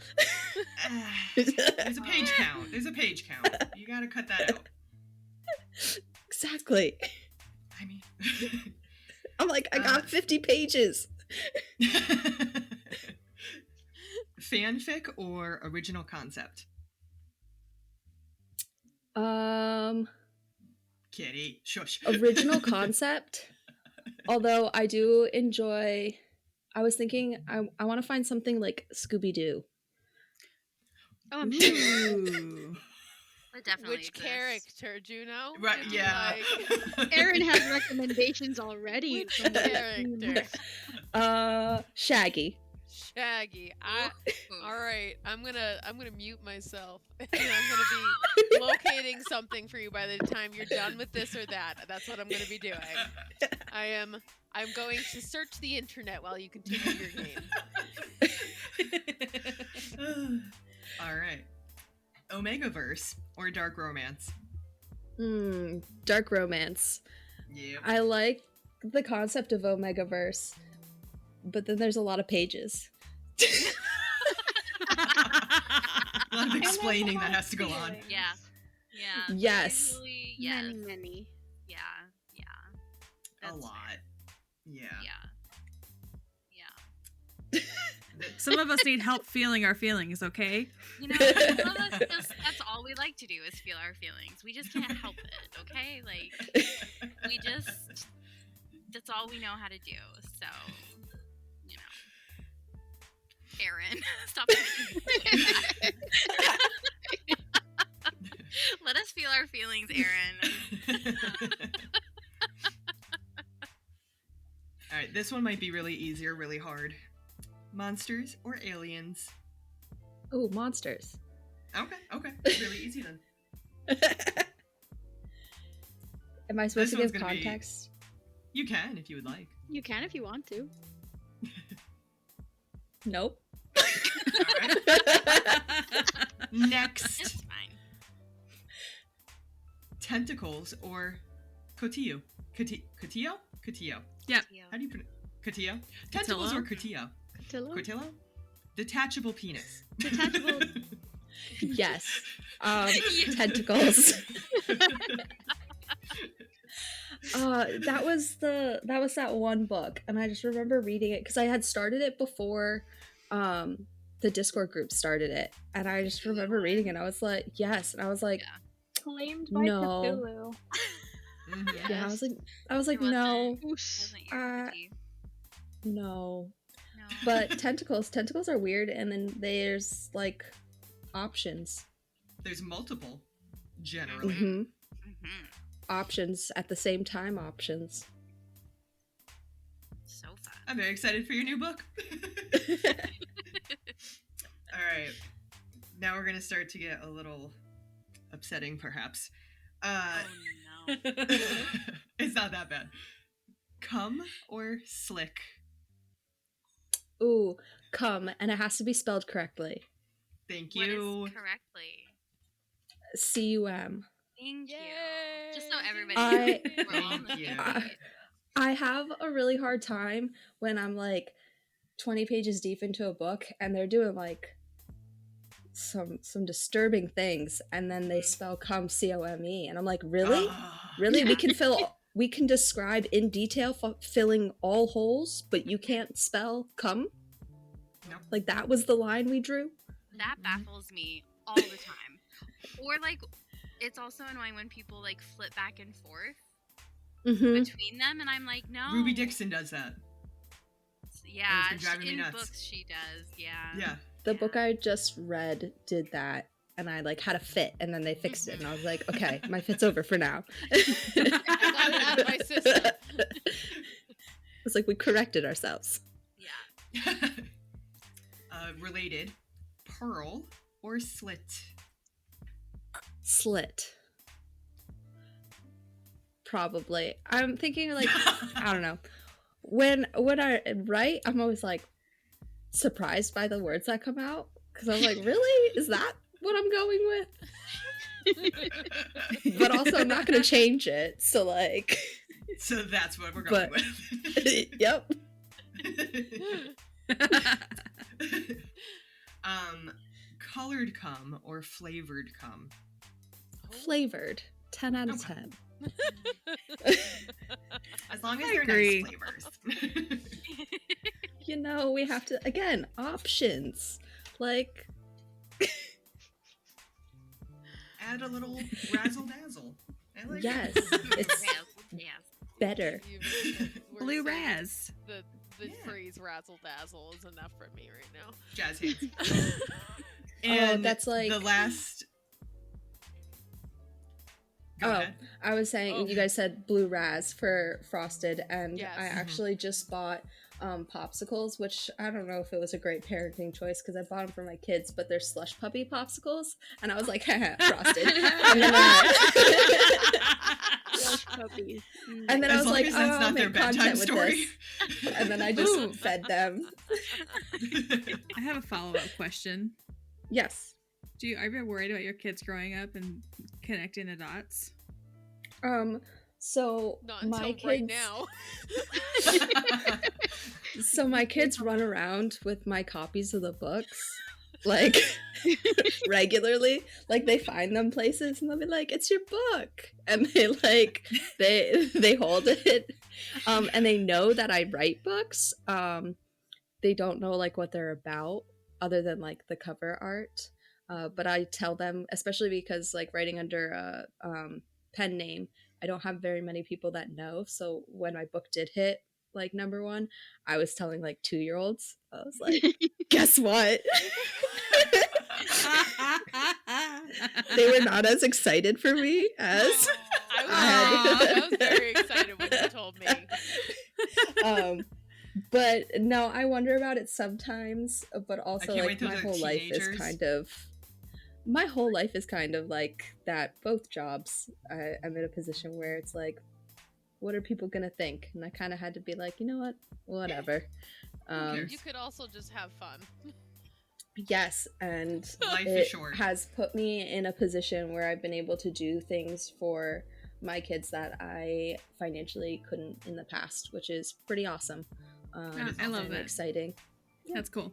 [SPEAKER 4] There's a page count. There's a page count. You gotta cut that out.
[SPEAKER 7] Exactly.
[SPEAKER 4] I mean,
[SPEAKER 7] I'm like, I got 50 pages.
[SPEAKER 4] Fanfic or original concept? Kitty, shush.
[SPEAKER 7] Original concept. Although I do enjoy, I was thinking I want to find something like Scooby-Doo.
[SPEAKER 3] Oh, I'm sure.
[SPEAKER 2] Ooh.
[SPEAKER 6] It definitely
[SPEAKER 1] Which
[SPEAKER 6] exists.
[SPEAKER 1] character, Juno?
[SPEAKER 4] Right,
[SPEAKER 1] Would you
[SPEAKER 4] yeah.
[SPEAKER 1] like?
[SPEAKER 3] Aaron has recommendations already.
[SPEAKER 1] Which
[SPEAKER 3] from the
[SPEAKER 1] character?
[SPEAKER 7] Shaggy.
[SPEAKER 1] Shaggy.
[SPEAKER 6] Ooh.
[SPEAKER 1] All right. I'm gonna mute myself. And I'm gonna be locating something for you by the time you're done with this or that. That's what I'm gonna be doing. I'm going to search the internet while you continue your game.
[SPEAKER 4] All right. Omegaverse or dark romance?
[SPEAKER 7] Dark romance.
[SPEAKER 4] Yeah.
[SPEAKER 7] I like the concept of Omegaverse, but then there's a lot of pages.
[SPEAKER 4] A lot of explaining that has to go on.
[SPEAKER 3] feelings.
[SPEAKER 6] Yeah. Yeah.
[SPEAKER 7] Yes.
[SPEAKER 6] Usually, yes.
[SPEAKER 3] Many.
[SPEAKER 6] Yeah. Yeah.
[SPEAKER 4] A
[SPEAKER 6] That's
[SPEAKER 4] lot.
[SPEAKER 6] fair.
[SPEAKER 4] Yeah.
[SPEAKER 6] Yeah.
[SPEAKER 2] Some of us need help feeling our feelings, okay?
[SPEAKER 6] You know, some of us that's all we like to do is feel our feelings. We just can't help it, okay? Like, we just, that's all we know how to do. So, you know. Aaron, stop. Let us feel our feelings, Aaron.
[SPEAKER 4] All right, this one might be really easy or really hard. Monsters or aliens?
[SPEAKER 7] Oh, monsters.
[SPEAKER 4] Okay. Really easy then.
[SPEAKER 7] Am I supposed
[SPEAKER 4] This
[SPEAKER 7] to
[SPEAKER 4] one's
[SPEAKER 7] give
[SPEAKER 4] gonna be-
[SPEAKER 7] context?
[SPEAKER 4] You can if you would like.
[SPEAKER 3] You can if you want to.
[SPEAKER 7] Nope.
[SPEAKER 4] All right. Next.
[SPEAKER 6] It's fine.
[SPEAKER 4] Tentacles or cotillo? Cotillo? Cotillo.
[SPEAKER 2] Yep.
[SPEAKER 4] How do you pronounce cotillo? Tentacles
[SPEAKER 2] Cotillo?
[SPEAKER 4] or cotillo?
[SPEAKER 3] Cotillo?
[SPEAKER 4] Cotillo? Detachable penis.
[SPEAKER 3] Detachable.
[SPEAKER 7] Yes. Tentacles. That was that one book, and I just remember reading it because I had started it before the Discord group started it, and I just remember reading it. I was like, yes, and I was like,
[SPEAKER 5] Claimed by
[SPEAKER 7] No.
[SPEAKER 5] Cthulhu.
[SPEAKER 4] Mhm.
[SPEAKER 7] yeah, I was like,
[SPEAKER 6] It wasn't.
[SPEAKER 7] no,
[SPEAKER 6] It wasn't your cutie.
[SPEAKER 7] no.
[SPEAKER 6] No.
[SPEAKER 7] But tentacles are weird, and then there's like options,
[SPEAKER 4] There's multiple, generally.
[SPEAKER 7] hmm
[SPEAKER 6] Mhm.
[SPEAKER 7] options at the same time. Options.
[SPEAKER 6] So fun.
[SPEAKER 4] I'm very excited for your new book. All right. Now we're going to start to get a little upsetting, perhaps.
[SPEAKER 6] Oh no.
[SPEAKER 4] It's not that bad. Cum or slick?
[SPEAKER 7] Ooh, cum, and it has to be spelled correctly.
[SPEAKER 4] Thank
[SPEAKER 6] What
[SPEAKER 4] you.
[SPEAKER 6] is correctly?
[SPEAKER 7] cum.
[SPEAKER 6] Thank you.
[SPEAKER 1] Yay.
[SPEAKER 6] Just so everybody
[SPEAKER 7] I-
[SPEAKER 6] knows, we're all on the
[SPEAKER 4] Thank
[SPEAKER 6] same
[SPEAKER 4] you.
[SPEAKER 6] page.
[SPEAKER 7] I have a really hard time when I'm like 20 pages deep into a book and they're doing like some disturbing things, and then they spell cum COME, and I'm like, really?
[SPEAKER 4] Ah.
[SPEAKER 7] Really? We can describe in detail filling all holes, but you can't spell cum?
[SPEAKER 4] No.
[SPEAKER 7] Like that was the line we drew?
[SPEAKER 6] That baffles me all the time. Or like, it's also annoying when people like flip back and forth
[SPEAKER 7] Mm-hmm.
[SPEAKER 6] between them, and I'm like, no.
[SPEAKER 4] Ruby Dixon does that.
[SPEAKER 6] Yeah,
[SPEAKER 4] been driving me
[SPEAKER 6] in
[SPEAKER 4] nuts.
[SPEAKER 6] books she does. Yeah.
[SPEAKER 4] Yeah.
[SPEAKER 7] The book I just read did that, and I like had a fit, and then they fixed it, and I was like, okay, my fit's over for now.
[SPEAKER 1] Got it out of my system.
[SPEAKER 7] It's like we corrected ourselves.
[SPEAKER 6] Yeah.
[SPEAKER 4] Related, pearl or slit?
[SPEAKER 7] Slit. Probably. I'm thinking like I don't know. When I write, I'm always like surprised by the words that come out because I'm like, really? Is that what I'm going with? But also, I'm not going to change it. So like,
[SPEAKER 4] So that's what we're going
[SPEAKER 7] But-
[SPEAKER 4] with.
[SPEAKER 7] yep.
[SPEAKER 4] Colored cum or flavored cum?
[SPEAKER 7] Flavored. 10 out of
[SPEAKER 4] Okay.
[SPEAKER 7] 10.
[SPEAKER 4] As long as
[SPEAKER 2] I
[SPEAKER 4] they're
[SPEAKER 2] agree.
[SPEAKER 4] nice flavors.
[SPEAKER 7] You know, we have to, again, options. Like,
[SPEAKER 4] Add a little razzle dazzle. I like
[SPEAKER 7] yes,
[SPEAKER 4] it.
[SPEAKER 7] it's
[SPEAKER 6] Yes.
[SPEAKER 7] better.
[SPEAKER 1] We're
[SPEAKER 2] Blue
[SPEAKER 1] saying
[SPEAKER 2] Raz.
[SPEAKER 1] The
[SPEAKER 4] Yeah.
[SPEAKER 1] phrase razzle dazzle is enough for me right now.
[SPEAKER 4] Jazz hands. And
[SPEAKER 7] that's like-
[SPEAKER 4] the last. Go
[SPEAKER 7] Oh,
[SPEAKER 4] ahead.
[SPEAKER 7] I was saying,
[SPEAKER 1] Oh.
[SPEAKER 7] you guys said blue raz for frosted, and
[SPEAKER 1] Yes.
[SPEAKER 7] I actually just bought popsicles, which I don't know if it was a great parenting choice because I bought them for my kids, but they're slush puppy popsicles, and I was like, haha, frosted. And then
[SPEAKER 5] Slush puppies.
[SPEAKER 7] and then I
[SPEAKER 4] As
[SPEAKER 7] was
[SPEAKER 4] long
[SPEAKER 7] like,
[SPEAKER 4] as
[SPEAKER 7] oh,
[SPEAKER 4] that's
[SPEAKER 7] I'll
[SPEAKER 4] not their
[SPEAKER 7] make
[SPEAKER 4] bedtime
[SPEAKER 7] content with
[SPEAKER 4] story.
[SPEAKER 7] this. And then I just fed them.
[SPEAKER 2] I have a follow-up question.
[SPEAKER 7] Yes.
[SPEAKER 2] Are you ever worried about your kids growing up and connecting the dots?
[SPEAKER 7] So
[SPEAKER 1] Not until
[SPEAKER 7] my kids,
[SPEAKER 1] right now.
[SPEAKER 7] so my kids run around with my copies of the books, like regularly. Like they find them places and they'll be like, "It's your book," and they hold it, and they know that I write books. They don't know like what they're about, other than like the cover art. But I tell them, especially because like writing under a pen name, I don't have very many people that know. So when my book did hit like number one, I was telling like 2-year-olds. I was like, guess what? They were not as excited for me as
[SPEAKER 1] I was very excited when you told me.
[SPEAKER 7] but no, I wonder about it sometimes, but also
[SPEAKER 4] can't
[SPEAKER 7] like
[SPEAKER 4] wait till
[SPEAKER 7] my
[SPEAKER 4] they're
[SPEAKER 7] whole life is
[SPEAKER 4] teenagers.
[SPEAKER 7] kind of like that. Both jobs, I'm in a position where it's like, what are people gonna think? And I kind of had to be like, you know what, whatever.
[SPEAKER 4] cares?
[SPEAKER 1] You could also just have fun.
[SPEAKER 7] Yes, and
[SPEAKER 4] Life
[SPEAKER 7] it
[SPEAKER 4] is short.
[SPEAKER 7] has put me in a position where I've been able to do things for my kids that I financially couldn't in the past, which is pretty awesome.
[SPEAKER 2] I love
[SPEAKER 7] and
[SPEAKER 2] that.
[SPEAKER 7] exciting.
[SPEAKER 2] That's cool.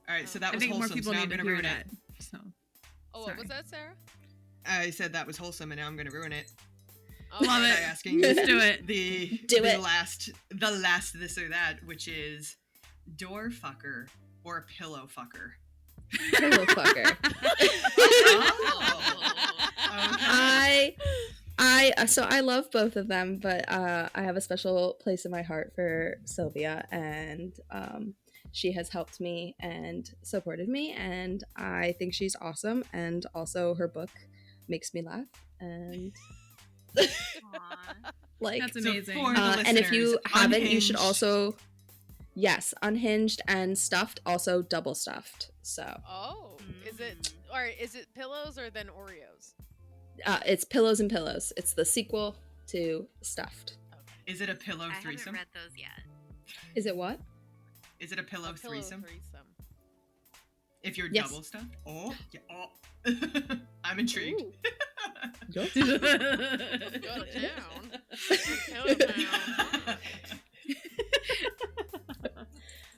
[SPEAKER 4] All right, so that
[SPEAKER 2] I
[SPEAKER 4] was
[SPEAKER 2] think more
[SPEAKER 4] wholesome. So
[SPEAKER 2] people
[SPEAKER 4] now I'm
[SPEAKER 2] need to
[SPEAKER 4] gonna
[SPEAKER 2] hear
[SPEAKER 4] ruin
[SPEAKER 2] that.
[SPEAKER 4] it.
[SPEAKER 2] So,
[SPEAKER 1] Oh,
[SPEAKER 2] sorry.
[SPEAKER 1] what was that, Sarah?
[SPEAKER 4] I said that was wholesome, and now I'm gonna ruin it
[SPEAKER 1] Oh,
[SPEAKER 2] Love
[SPEAKER 4] by
[SPEAKER 2] it.
[SPEAKER 4] asking
[SPEAKER 2] Let's do it.
[SPEAKER 4] the
[SPEAKER 7] it.
[SPEAKER 4] last this or that, which is door fucker or pillow fucker.
[SPEAKER 7] Pillow fucker.
[SPEAKER 4] Okay.
[SPEAKER 7] So I love both of them, but I have a special place in my heart for Sylvia, and she has helped me and supported me, and I think she's awesome, and also her book makes me laugh, and
[SPEAKER 6] Aw.
[SPEAKER 7] like
[SPEAKER 2] That's
[SPEAKER 4] So
[SPEAKER 2] amazing.
[SPEAKER 4] for the
[SPEAKER 7] and if you
[SPEAKER 4] listeners,
[SPEAKER 7] haven't, you should
[SPEAKER 4] Unhinged-
[SPEAKER 7] also unhinged and stuffed, also double stuffed. So
[SPEAKER 1] Oh, is it? Or is it pillows or then Oreos?
[SPEAKER 7] it's Pillows and Pillows. It's the sequel to Stuffed.
[SPEAKER 4] Is it a pillow
[SPEAKER 6] I
[SPEAKER 4] threesome?
[SPEAKER 6] haven't read those yet.
[SPEAKER 7] Is it what?
[SPEAKER 4] Is it a pillow
[SPEAKER 1] A pillow
[SPEAKER 4] threesome? If you're
[SPEAKER 7] Yes.
[SPEAKER 4] double stuffed? Oh, yeah. Oh. I'm intrigued.
[SPEAKER 5] Ooh.
[SPEAKER 1] Go to town. Go to town.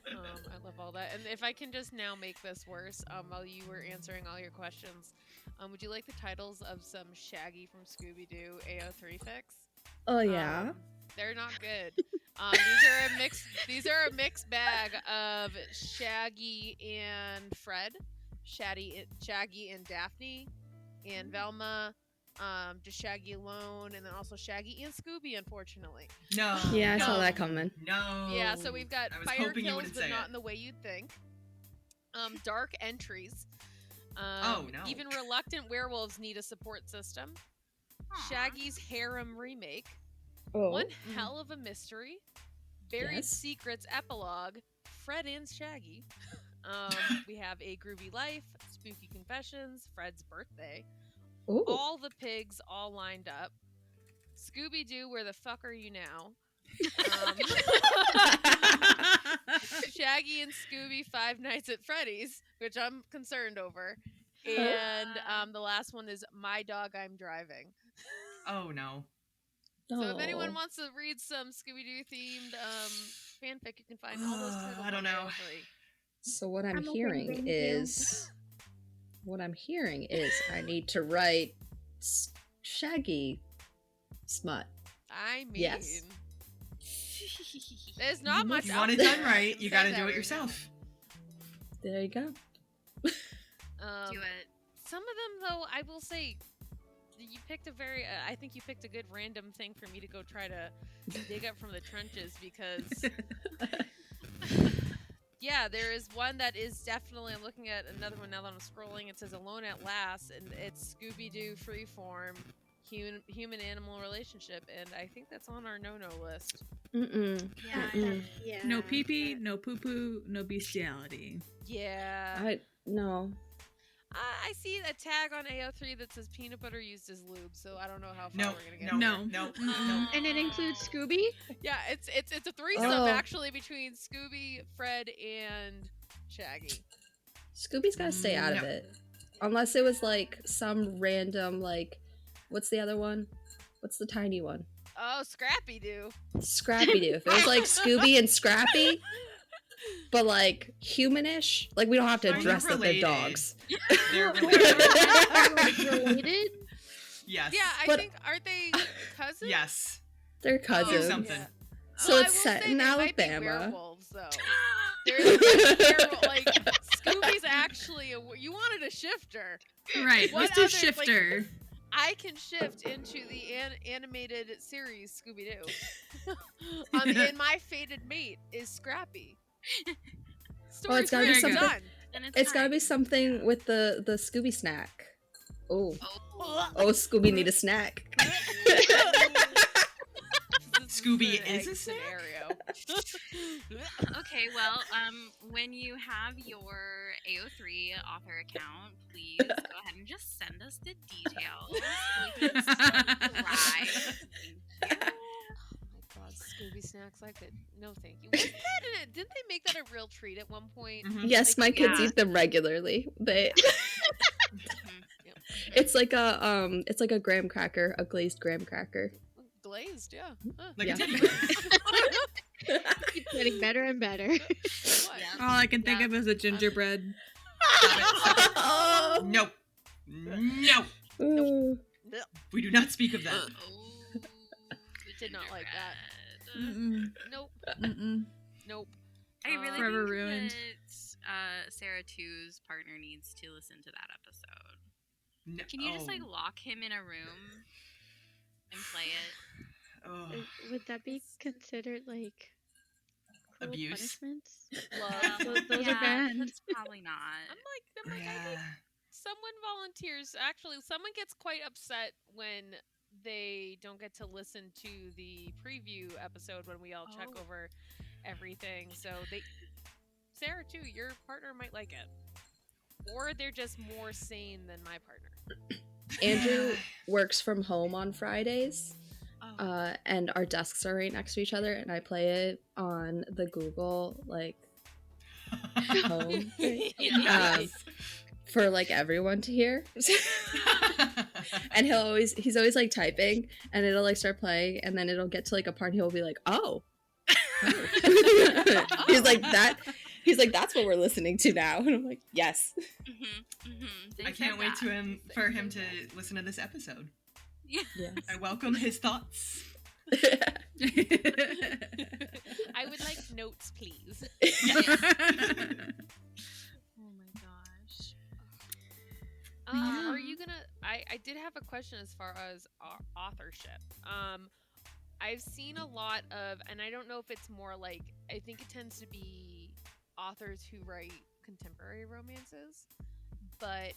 [SPEAKER 1] I love all that. And if I can just now make this worse, while you were answering all your questions, would you like the titles of some Shaggy from Scooby-Doo AO3 fix?
[SPEAKER 7] Oh yeah.
[SPEAKER 1] They're not good. These are a mixed bag of Shaggy and Fred, Shaggy and Daphne, and Velma, just Shaggy alone, and then also Shaggy and Scooby, unfortunately.
[SPEAKER 4] No.
[SPEAKER 7] Yeah, I saw
[SPEAKER 1] No.
[SPEAKER 7] that coming.
[SPEAKER 4] No.
[SPEAKER 1] Yeah, so we've got
[SPEAKER 4] I was
[SPEAKER 1] fire
[SPEAKER 4] hoping you
[SPEAKER 1] kills,
[SPEAKER 4] wouldn't
[SPEAKER 1] but
[SPEAKER 4] say
[SPEAKER 1] not
[SPEAKER 4] it.
[SPEAKER 1] in the way you'd think. Dark entries.
[SPEAKER 4] Oh, no.
[SPEAKER 1] Even reluctant werewolves need a support system.
[SPEAKER 6] Aw.
[SPEAKER 1] Shaggy's harem remake.
[SPEAKER 7] Oh.
[SPEAKER 1] One hell of a mystery. Buried
[SPEAKER 7] Yes.
[SPEAKER 1] Secrets epilogue. Fred and Shaggy. We have A Groovy Life, Spooky Confessions, Fred's Birthday.
[SPEAKER 7] Ooh.
[SPEAKER 1] All the pigs all lined up. Scooby Doo, where the fuck are you now? Shaggy and Scooby, Five Nights at Freddy's, which I'm concerned over. And the last one is My Dog, I'm Driving.
[SPEAKER 4] Oh, no.
[SPEAKER 1] So if anyone
[SPEAKER 7] Oh.
[SPEAKER 1] wants to read some Scooby-Doo themed fanfic, you can find all those titles
[SPEAKER 4] I don't
[SPEAKER 1] on
[SPEAKER 4] know.
[SPEAKER 1] AO3.
[SPEAKER 7] So what I'm
[SPEAKER 5] I'm open,
[SPEAKER 7] hearing
[SPEAKER 5] thank you.
[SPEAKER 7] is I need to write shaggy smut.
[SPEAKER 1] I mean,
[SPEAKER 7] Yes.
[SPEAKER 1] there's not much.
[SPEAKER 4] You
[SPEAKER 1] out
[SPEAKER 4] want it
[SPEAKER 1] there.
[SPEAKER 4] done right,
[SPEAKER 1] I'll
[SPEAKER 4] you
[SPEAKER 1] say
[SPEAKER 4] gotta
[SPEAKER 1] that
[SPEAKER 4] do it
[SPEAKER 1] right
[SPEAKER 4] yourself.
[SPEAKER 7] There you go.
[SPEAKER 1] now.
[SPEAKER 6] Do it.
[SPEAKER 1] Some of them, though, I will say, you picked a very. I think you picked a good random thing for me to go try to dig up from the trenches because. Yeah, there is one that is definitely. I'm looking at another one now that I'm scrolling. It says "Alone at Last," and it's Scooby-Doo freeform human-animal relationship, and I think that's on our no-no list.
[SPEAKER 7] Mm-mm.
[SPEAKER 3] Yeah. Yeah.
[SPEAKER 2] No pee-pee, no poo-poo, no bestiality.
[SPEAKER 1] Yeah,
[SPEAKER 7] No.
[SPEAKER 1] I see a tag on AO3 that says peanut butter used as lube, so I don't know how far
[SPEAKER 4] No,
[SPEAKER 1] we're gonna get.
[SPEAKER 2] No.
[SPEAKER 4] no.
[SPEAKER 3] And it includes Scooby?
[SPEAKER 1] Yeah, it's a threesome
[SPEAKER 7] Oh.
[SPEAKER 1] actually between Scooby, Fred, and Shaggy.
[SPEAKER 7] Scooby's gotta stay out of
[SPEAKER 4] No.
[SPEAKER 7] it. Unless it was like some random, like, what's the other one? What's the tiny one?
[SPEAKER 1] Oh, Scrappy Doo.
[SPEAKER 7] Scrappy Doo. If it was like Scooby and Scrappy, but like humanish, like we don't have to
[SPEAKER 4] Are you
[SPEAKER 7] address that they're
[SPEAKER 4] related?
[SPEAKER 7] dogs.
[SPEAKER 4] They're
[SPEAKER 3] Wait,
[SPEAKER 4] related.
[SPEAKER 3] related?
[SPEAKER 4] Yes.
[SPEAKER 1] Yeah, I
[SPEAKER 7] But-
[SPEAKER 1] think aren't they cousins?
[SPEAKER 4] Yes.
[SPEAKER 7] They're
[SPEAKER 1] Oh,
[SPEAKER 7] cousins.
[SPEAKER 4] something.
[SPEAKER 7] So
[SPEAKER 1] Well, I
[SPEAKER 7] it's
[SPEAKER 1] will
[SPEAKER 7] set
[SPEAKER 1] say
[SPEAKER 7] in
[SPEAKER 1] they might be
[SPEAKER 7] Alabama.
[SPEAKER 1] werewolves, though. There's werewolf, like Scooby's actually you wanted a shifter.
[SPEAKER 2] Right,
[SPEAKER 1] What
[SPEAKER 2] let's do
[SPEAKER 1] other,
[SPEAKER 2] shifter.
[SPEAKER 1] I can shift into the animated series Scooby Doo. And my fated mate is Scrappy. Story's
[SPEAKER 7] it's gotta
[SPEAKER 2] be
[SPEAKER 1] written,
[SPEAKER 2] something-
[SPEAKER 1] done.
[SPEAKER 6] Then
[SPEAKER 7] It's gotta
[SPEAKER 6] fine.
[SPEAKER 7] be something with the Scooby snack. Oh.
[SPEAKER 6] Oh.
[SPEAKER 7] Oh, Scooby need a snack.
[SPEAKER 4] Scooby
[SPEAKER 1] This
[SPEAKER 4] is a
[SPEAKER 1] an
[SPEAKER 4] snack?
[SPEAKER 1] scenario.
[SPEAKER 6] Okay, well, when you have your AO3 author account, please go ahead and just send us the details. So we can subscribe. Thank you.
[SPEAKER 1] Oh my god, Scooby snacks! I could no, thank you. Wasn't that didn't they make that a real treat at one point?
[SPEAKER 4] Mhm.
[SPEAKER 7] Yes, my
[SPEAKER 1] Like,
[SPEAKER 7] kids
[SPEAKER 6] yeah.
[SPEAKER 7] eat them regularly. They
[SPEAKER 6] Mhm.
[SPEAKER 7] it's like a graham cracker, a glazed graham cracker.
[SPEAKER 1] Glazed, yeah. Huh.
[SPEAKER 4] Like
[SPEAKER 7] Yeah.
[SPEAKER 4] a teddy bear.
[SPEAKER 3] Keeps getting better and better.
[SPEAKER 1] What?
[SPEAKER 6] Yeah.
[SPEAKER 2] All I can think
[SPEAKER 6] Yeah.
[SPEAKER 2] of is a gingerbread.
[SPEAKER 7] Oh.
[SPEAKER 4] No. No.
[SPEAKER 7] Ooh.
[SPEAKER 4] We do not speak of that.
[SPEAKER 6] Oh,
[SPEAKER 1] Did not like that.
[SPEAKER 6] gingerbread.
[SPEAKER 2] Mm-mm.
[SPEAKER 1] Nope.
[SPEAKER 2] Mm-mm.
[SPEAKER 1] Nope.
[SPEAKER 6] I really
[SPEAKER 2] Forever
[SPEAKER 6] think
[SPEAKER 2] ruined.
[SPEAKER 6] that Sarah 2's partner needs to listen to that episode.
[SPEAKER 4] No.
[SPEAKER 6] Can you just like
[SPEAKER 4] Oh.
[SPEAKER 6] lock him in a room and play it?
[SPEAKER 4] Oh.
[SPEAKER 3] Would that be considered like cruel
[SPEAKER 4] Abuse?
[SPEAKER 3] punishments?
[SPEAKER 1] Love.
[SPEAKER 3] Those are banned.
[SPEAKER 6] That's probably not.
[SPEAKER 1] I'm like, I
[SPEAKER 4] Yeah.
[SPEAKER 1] think someone volunteers. Actually, someone gets quite upset when they don't get to listen to the preview episode when we all check
[SPEAKER 6] Oh.
[SPEAKER 1] over everything. So Sarah too, your partner might like it, or they're just more sane than my partner.
[SPEAKER 7] Andrew works from home on Fridays,
[SPEAKER 6] Oh.
[SPEAKER 7] and our desks are right next to each other, and I play it on the Google like home thing,
[SPEAKER 6] Yes.
[SPEAKER 7] for like everyone to hear. And he's always like typing, and it'll like start playing, and then it'll get to like a part, and he'll be like, "Oh." He's like that. He's like, "That's what we're listening to now," and I'm like, "Yes."
[SPEAKER 4] I can't wait for him to listen to this episode.
[SPEAKER 6] Yeah.
[SPEAKER 7] Yes.
[SPEAKER 4] I welcome his thoughts.
[SPEAKER 1] I would like notes, please.
[SPEAKER 6] Oh my gosh.
[SPEAKER 1] Are you gonna? I did have a question as far as authorship. I've seen a lot of, and I don't know if it's more like, I think it tends to be authors who write contemporary romances, but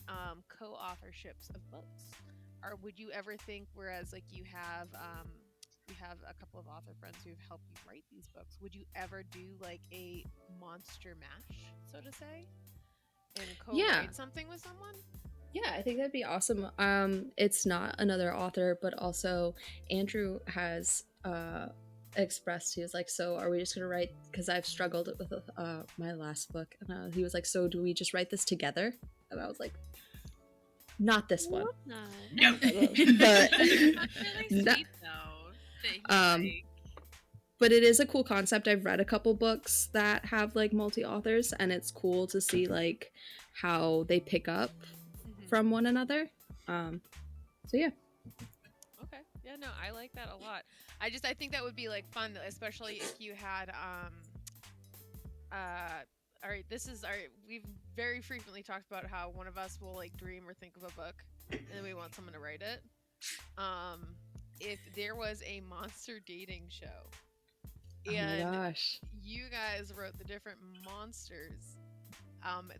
[SPEAKER 1] co-authorships of books. Or would you ever think, whereas like you have a couple of author friends who've helped you write these books, would you ever do like a monster mash, so to say, and co-write
[SPEAKER 7] Yeah.
[SPEAKER 1] something with someone?
[SPEAKER 7] Yeah, I think that'd be awesome. It's not another author, but also Andrew has expressed, he was like, "So are we just gonna write?" Because I've struggled with my last book, and he was like, "So do we just write this together?" And I was like, "Not this one."
[SPEAKER 3] Not.
[SPEAKER 4] No.
[SPEAKER 7] But
[SPEAKER 6] That's really
[SPEAKER 7] No-
[SPEAKER 6] sweet though. that he,
[SPEAKER 7] Um, but it is a cool concept. I've read a couple books that have like multi-authors, and it's cool to see like how they pick up
[SPEAKER 1] Mhm.
[SPEAKER 7] from one another. So yeah.
[SPEAKER 1] Yeah, no, I like that a lot. I think that would be like fun, especially if you had all right, we've very frequently talked about how one of us will like dream or think of a book and then we want someone to write it. If there was a monster dating show and
[SPEAKER 7] Oh my gosh.
[SPEAKER 1] you guys wrote the different monsters,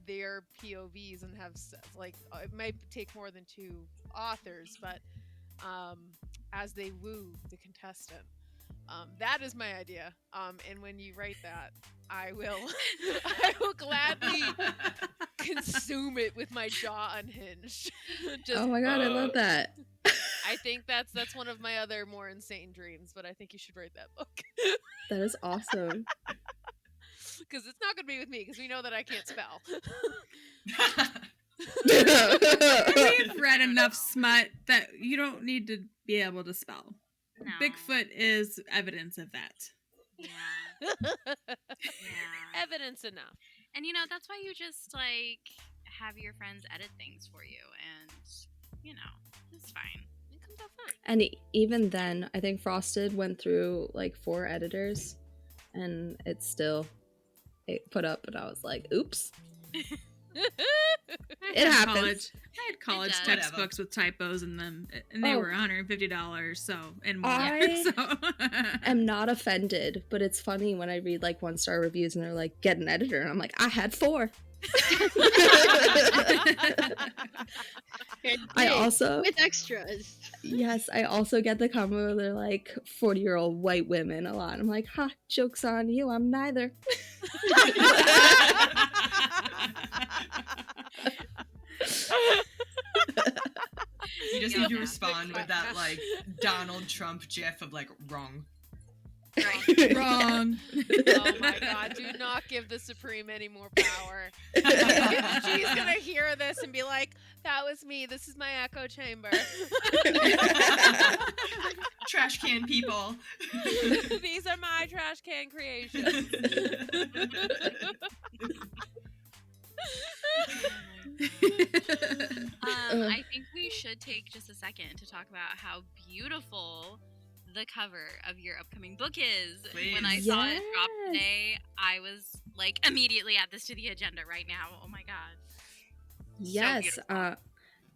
[SPEAKER 1] their POVs, and have like it might take more than 2 authors, but as they woo the contestant. That is my idea. And when you write that, I will gladly consume it with my jaw unhinged.
[SPEAKER 7] Oh my god, I love that.
[SPEAKER 1] I think that's one of my other more insane dreams, but I think you should write that book.
[SPEAKER 7] That is awesome.
[SPEAKER 1] Because it's not going to be with me, because we know that I can't spell.
[SPEAKER 2] We've read enough smut that you don't need to be able to spell.
[SPEAKER 6] No.
[SPEAKER 2] Bigfoot is evidence of that.
[SPEAKER 6] Yeah. Yeah.
[SPEAKER 1] Evidence enough.
[SPEAKER 6] And you know, that's why you just like have your friends edit things for you, and you know, it's fine.
[SPEAKER 1] It comes out fine.
[SPEAKER 7] And even then, I think Frosted went through like 4 editors, and it put up, and I was like, oops. It happens.
[SPEAKER 2] I had college
[SPEAKER 6] does.
[SPEAKER 2] textbooks with typos in them, and they
[SPEAKER 7] Oh.
[SPEAKER 2] were $150, so and more.
[SPEAKER 7] I
[SPEAKER 2] So.
[SPEAKER 7] am not offended, but it's funny when I read like 1-star reviews and they're like, get an editor, and I'm like, I had 4. I also
[SPEAKER 3] with extras.
[SPEAKER 7] Yes, I also get the comment where they're like 40-year-old white women a lot. I'm like, ha, joke's on you, I'm neither.
[SPEAKER 4] You just
[SPEAKER 6] Yeah.
[SPEAKER 4] need to respond with that like Donald Trump gif of like wrong.
[SPEAKER 6] Right.
[SPEAKER 2] Wrong.
[SPEAKER 1] Oh my god, do not give the Supreme any more power. She's gonna hear this and be like, that was me, this is my echo chamber.
[SPEAKER 4] Trash can people.
[SPEAKER 1] These are my trash can creations.
[SPEAKER 6] I think we should take just a second to talk about how beautiful the cover of your upcoming book is. When I saw it drop
[SPEAKER 7] Yes.
[SPEAKER 6] today, I was like immediately add this to the agenda right now. Oh my god.
[SPEAKER 7] Yes,
[SPEAKER 6] beautiful.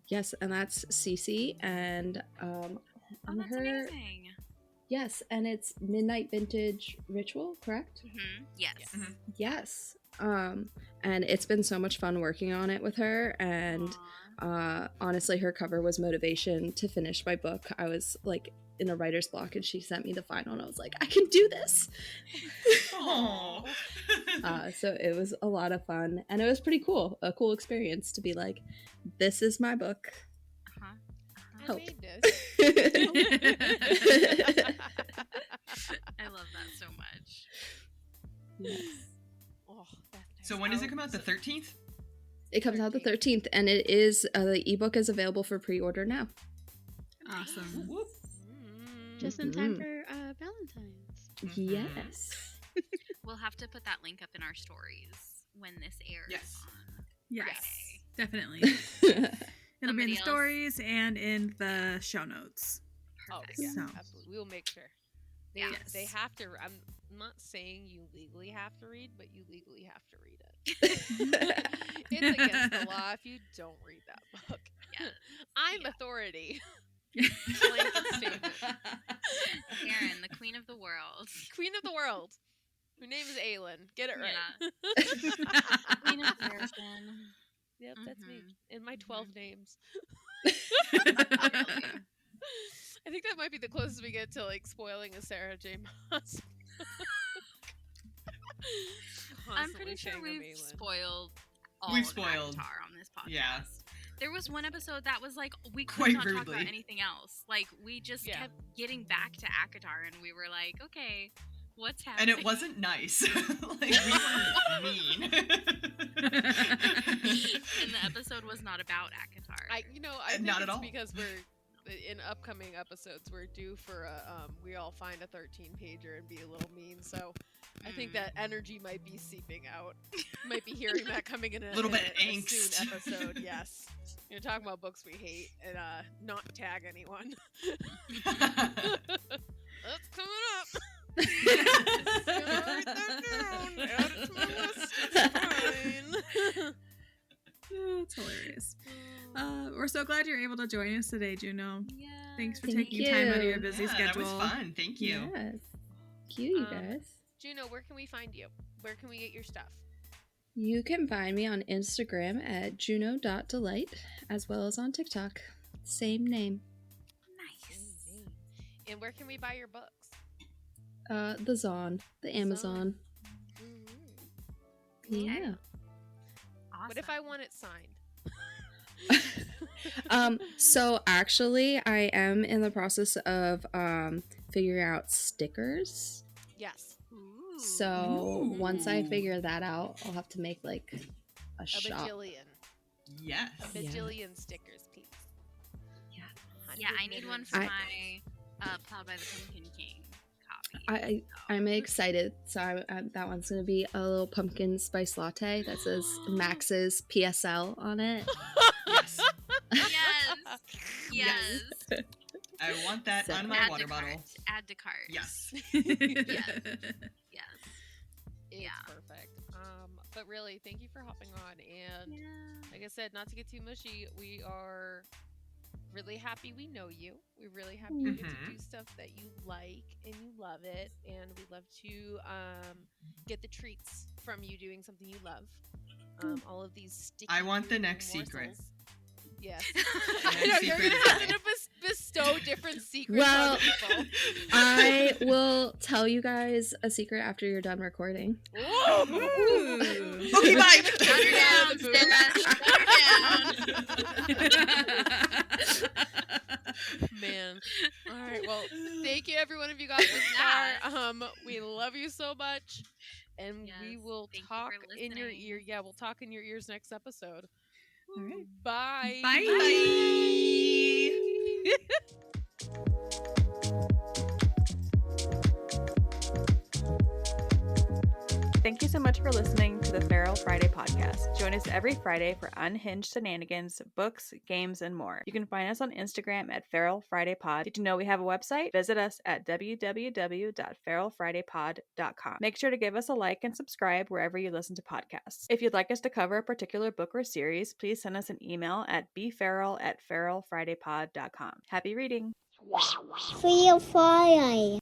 [SPEAKER 7] yes, and that's Cece, and
[SPEAKER 6] Oh,
[SPEAKER 7] and
[SPEAKER 6] that's
[SPEAKER 7] her,
[SPEAKER 6] amazing.
[SPEAKER 7] yes, and it's Midnight Vintage Ritual, correct?
[SPEAKER 6] Yes.
[SPEAKER 4] Mhm.
[SPEAKER 7] Yes, and it's been so much fun working on it with her, and
[SPEAKER 6] Aw.
[SPEAKER 7] honestly, her cover was motivation to finish my book. I was like in a writer's block, and she sent me the final, and I was like, I can do this.
[SPEAKER 4] Aww.
[SPEAKER 7] So it was a lot of fun, and it was pretty cool, a cool experience to be like, this is my book.
[SPEAKER 6] Uh-huh.
[SPEAKER 1] I
[SPEAKER 7] Help.
[SPEAKER 1] made this.
[SPEAKER 6] I love that so much.
[SPEAKER 7] Yes.
[SPEAKER 1] Oh, that's nice.
[SPEAKER 4] So when does it come out? The 13th?
[SPEAKER 7] It comes out the 13th, and it is the ebook is available for pre-order now.
[SPEAKER 2] Awesome.
[SPEAKER 4] Whoop.
[SPEAKER 3] Just in time
[SPEAKER 7] Mhm.
[SPEAKER 3] for Valentine's.
[SPEAKER 7] Yes.
[SPEAKER 6] We'll have to put that link up in our stories when this airs
[SPEAKER 4] Yes.
[SPEAKER 6] on
[SPEAKER 2] Yes,
[SPEAKER 6] Friday.
[SPEAKER 2] definitely. It'll be in
[SPEAKER 6] Somebody
[SPEAKER 2] the
[SPEAKER 6] else?
[SPEAKER 2] stories and in the show notes.
[SPEAKER 1] Oh,
[SPEAKER 6] Perfect.
[SPEAKER 1] yeah,
[SPEAKER 2] So.
[SPEAKER 1] absolutely. We will make sure. They,
[SPEAKER 6] Yes.
[SPEAKER 1] they have to. I'm not saying you legally have to read, but you legally have to read it. It's against the law if you don't read that book.
[SPEAKER 6] Yes.
[SPEAKER 1] I'm
[SPEAKER 6] Yeah.
[SPEAKER 1] authority. Blanket statement.
[SPEAKER 6] Karen, the queen of the world.
[SPEAKER 1] Queen of the world. Her name is Aelin. Get it right.
[SPEAKER 6] Queen of Version.
[SPEAKER 1] Yep, that's me.
[SPEAKER 6] Mhm.
[SPEAKER 1] In my 12 names.
[SPEAKER 6] Really.
[SPEAKER 1] I think that might be the closest we get to like spoiling a Sarah J. Maas.
[SPEAKER 6] I'm pretty sure we've spoiled all
[SPEAKER 4] We've
[SPEAKER 6] of
[SPEAKER 4] spoiled.
[SPEAKER 6] Avatar on this podcast.
[SPEAKER 4] Yeah.
[SPEAKER 6] There was one episode that was like we could
[SPEAKER 4] Quite
[SPEAKER 6] not talk
[SPEAKER 4] rudely.
[SPEAKER 6] about anything else. Like we just
[SPEAKER 1] Yeah.
[SPEAKER 6] kept getting back to ACOTAR, and we were like, okay, what's
[SPEAKER 4] And
[SPEAKER 6] happening?
[SPEAKER 4] it wasn't nice. Like, we were mean.
[SPEAKER 6] And the episode was not about ACOTAR.
[SPEAKER 1] I
[SPEAKER 4] Not
[SPEAKER 1] think
[SPEAKER 4] at
[SPEAKER 1] it's
[SPEAKER 4] all.
[SPEAKER 1] because we're in upcoming episodes, we're due for a we all find a 13-pager and be a little mean. So I think that energy might be seeping out. Might be hearing that coming in a
[SPEAKER 4] Little bit
[SPEAKER 1] a
[SPEAKER 4] angst.
[SPEAKER 1] soon episode. Yes, you're talking about books we hate and not tag anyone. That's coming up. Just gonna write that down. Add it to my list. It's fine.
[SPEAKER 2] That's hilarious. We're so glad you're able to join us today, Juno.
[SPEAKER 6] Yeah.
[SPEAKER 2] Thanks for
[SPEAKER 7] Thank
[SPEAKER 2] taking time out of
[SPEAKER 7] you.
[SPEAKER 2] your busy
[SPEAKER 4] Yeah,
[SPEAKER 2] schedule.
[SPEAKER 4] that was fun. Thank you.
[SPEAKER 7] Yes. Thank you, you guys.
[SPEAKER 1] Juno, where can we find you? Where can we get your stuff?
[SPEAKER 7] You can find me on Instagram at juno.delight, as well as on TikTok. Same name.
[SPEAKER 6] Nice.
[SPEAKER 1] And where can we buy your books?
[SPEAKER 7] The Zon, the Amazon. Yeah.
[SPEAKER 6] Awesome.
[SPEAKER 1] What if I want it signed?
[SPEAKER 7] So actually I am in the process of figuring out stickers.
[SPEAKER 1] Yes.
[SPEAKER 6] Ooh.
[SPEAKER 7] So once I figure that out, I'll have to make like a
[SPEAKER 1] A
[SPEAKER 7] shop.
[SPEAKER 1] bajillion.
[SPEAKER 4] Yes.
[SPEAKER 1] A bajillion stickers, please.
[SPEAKER 6] Yeah, I need one for my Plowed by the Pumpkin King copy.
[SPEAKER 7] I'm excited. So that one's gonna be a little pumpkin spice latte that says Max's PSL on it.
[SPEAKER 4] Yes.
[SPEAKER 6] Yes.
[SPEAKER 4] I want that
[SPEAKER 7] So-
[SPEAKER 4] on my
[SPEAKER 6] Add
[SPEAKER 4] water
[SPEAKER 6] to
[SPEAKER 4] bottle.
[SPEAKER 6] cart. Add to cart.
[SPEAKER 4] Yes.
[SPEAKER 6] Yes.
[SPEAKER 1] It's
[SPEAKER 6] Yeah.
[SPEAKER 1] perfect. But really, thank you for hopping on. And
[SPEAKER 6] Yeah.
[SPEAKER 1] like I said, not to get too mushy, we are really happy we know you. We're really happy we get to do stuff that you like and you love it. And we love to get the treats from you doing something you love. All of these sticky
[SPEAKER 4] I want the next secret.
[SPEAKER 1] morsels. Yes.
[SPEAKER 4] The
[SPEAKER 1] I know,
[SPEAKER 4] next
[SPEAKER 1] you're
[SPEAKER 4] secret
[SPEAKER 1] gonna
[SPEAKER 4] is
[SPEAKER 1] have to bestow different secrets
[SPEAKER 7] Well,
[SPEAKER 1] on people.
[SPEAKER 7] I will tell you guys a secret after you're done recording.
[SPEAKER 2] Ooh.
[SPEAKER 4] Okay, bye.
[SPEAKER 6] Shut her down, Sarah. Shut her down.
[SPEAKER 1] Man. All right. Well, thank you, everyone, if you got this far. We love you so much, and we
[SPEAKER 6] Yes,
[SPEAKER 1] will
[SPEAKER 6] thank you
[SPEAKER 1] talk
[SPEAKER 6] for
[SPEAKER 1] in your
[SPEAKER 6] listening.
[SPEAKER 1] ear. Yeah, we'll talk in your ears next episode.
[SPEAKER 2] All right.
[SPEAKER 1] Bye.
[SPEAKER 2] Bye.
[SPEAKER 8] Thank you so much for listening to the Feral Friday podcast. Join us every Friday for unhinged shenanigans, books, games, and more. You can find us on Instagram at Feral Friday Pod. Did you know we have a website? Visit us at www.feralfridaypod.com. Make sure to give us a like and subscribe wherever you listen to podcasts. If you'd like us to cover a particular book or series, please send us an email at bferal@feralfridaypod.com. Happy reading!
[SPEAKER 9] Feel Friday.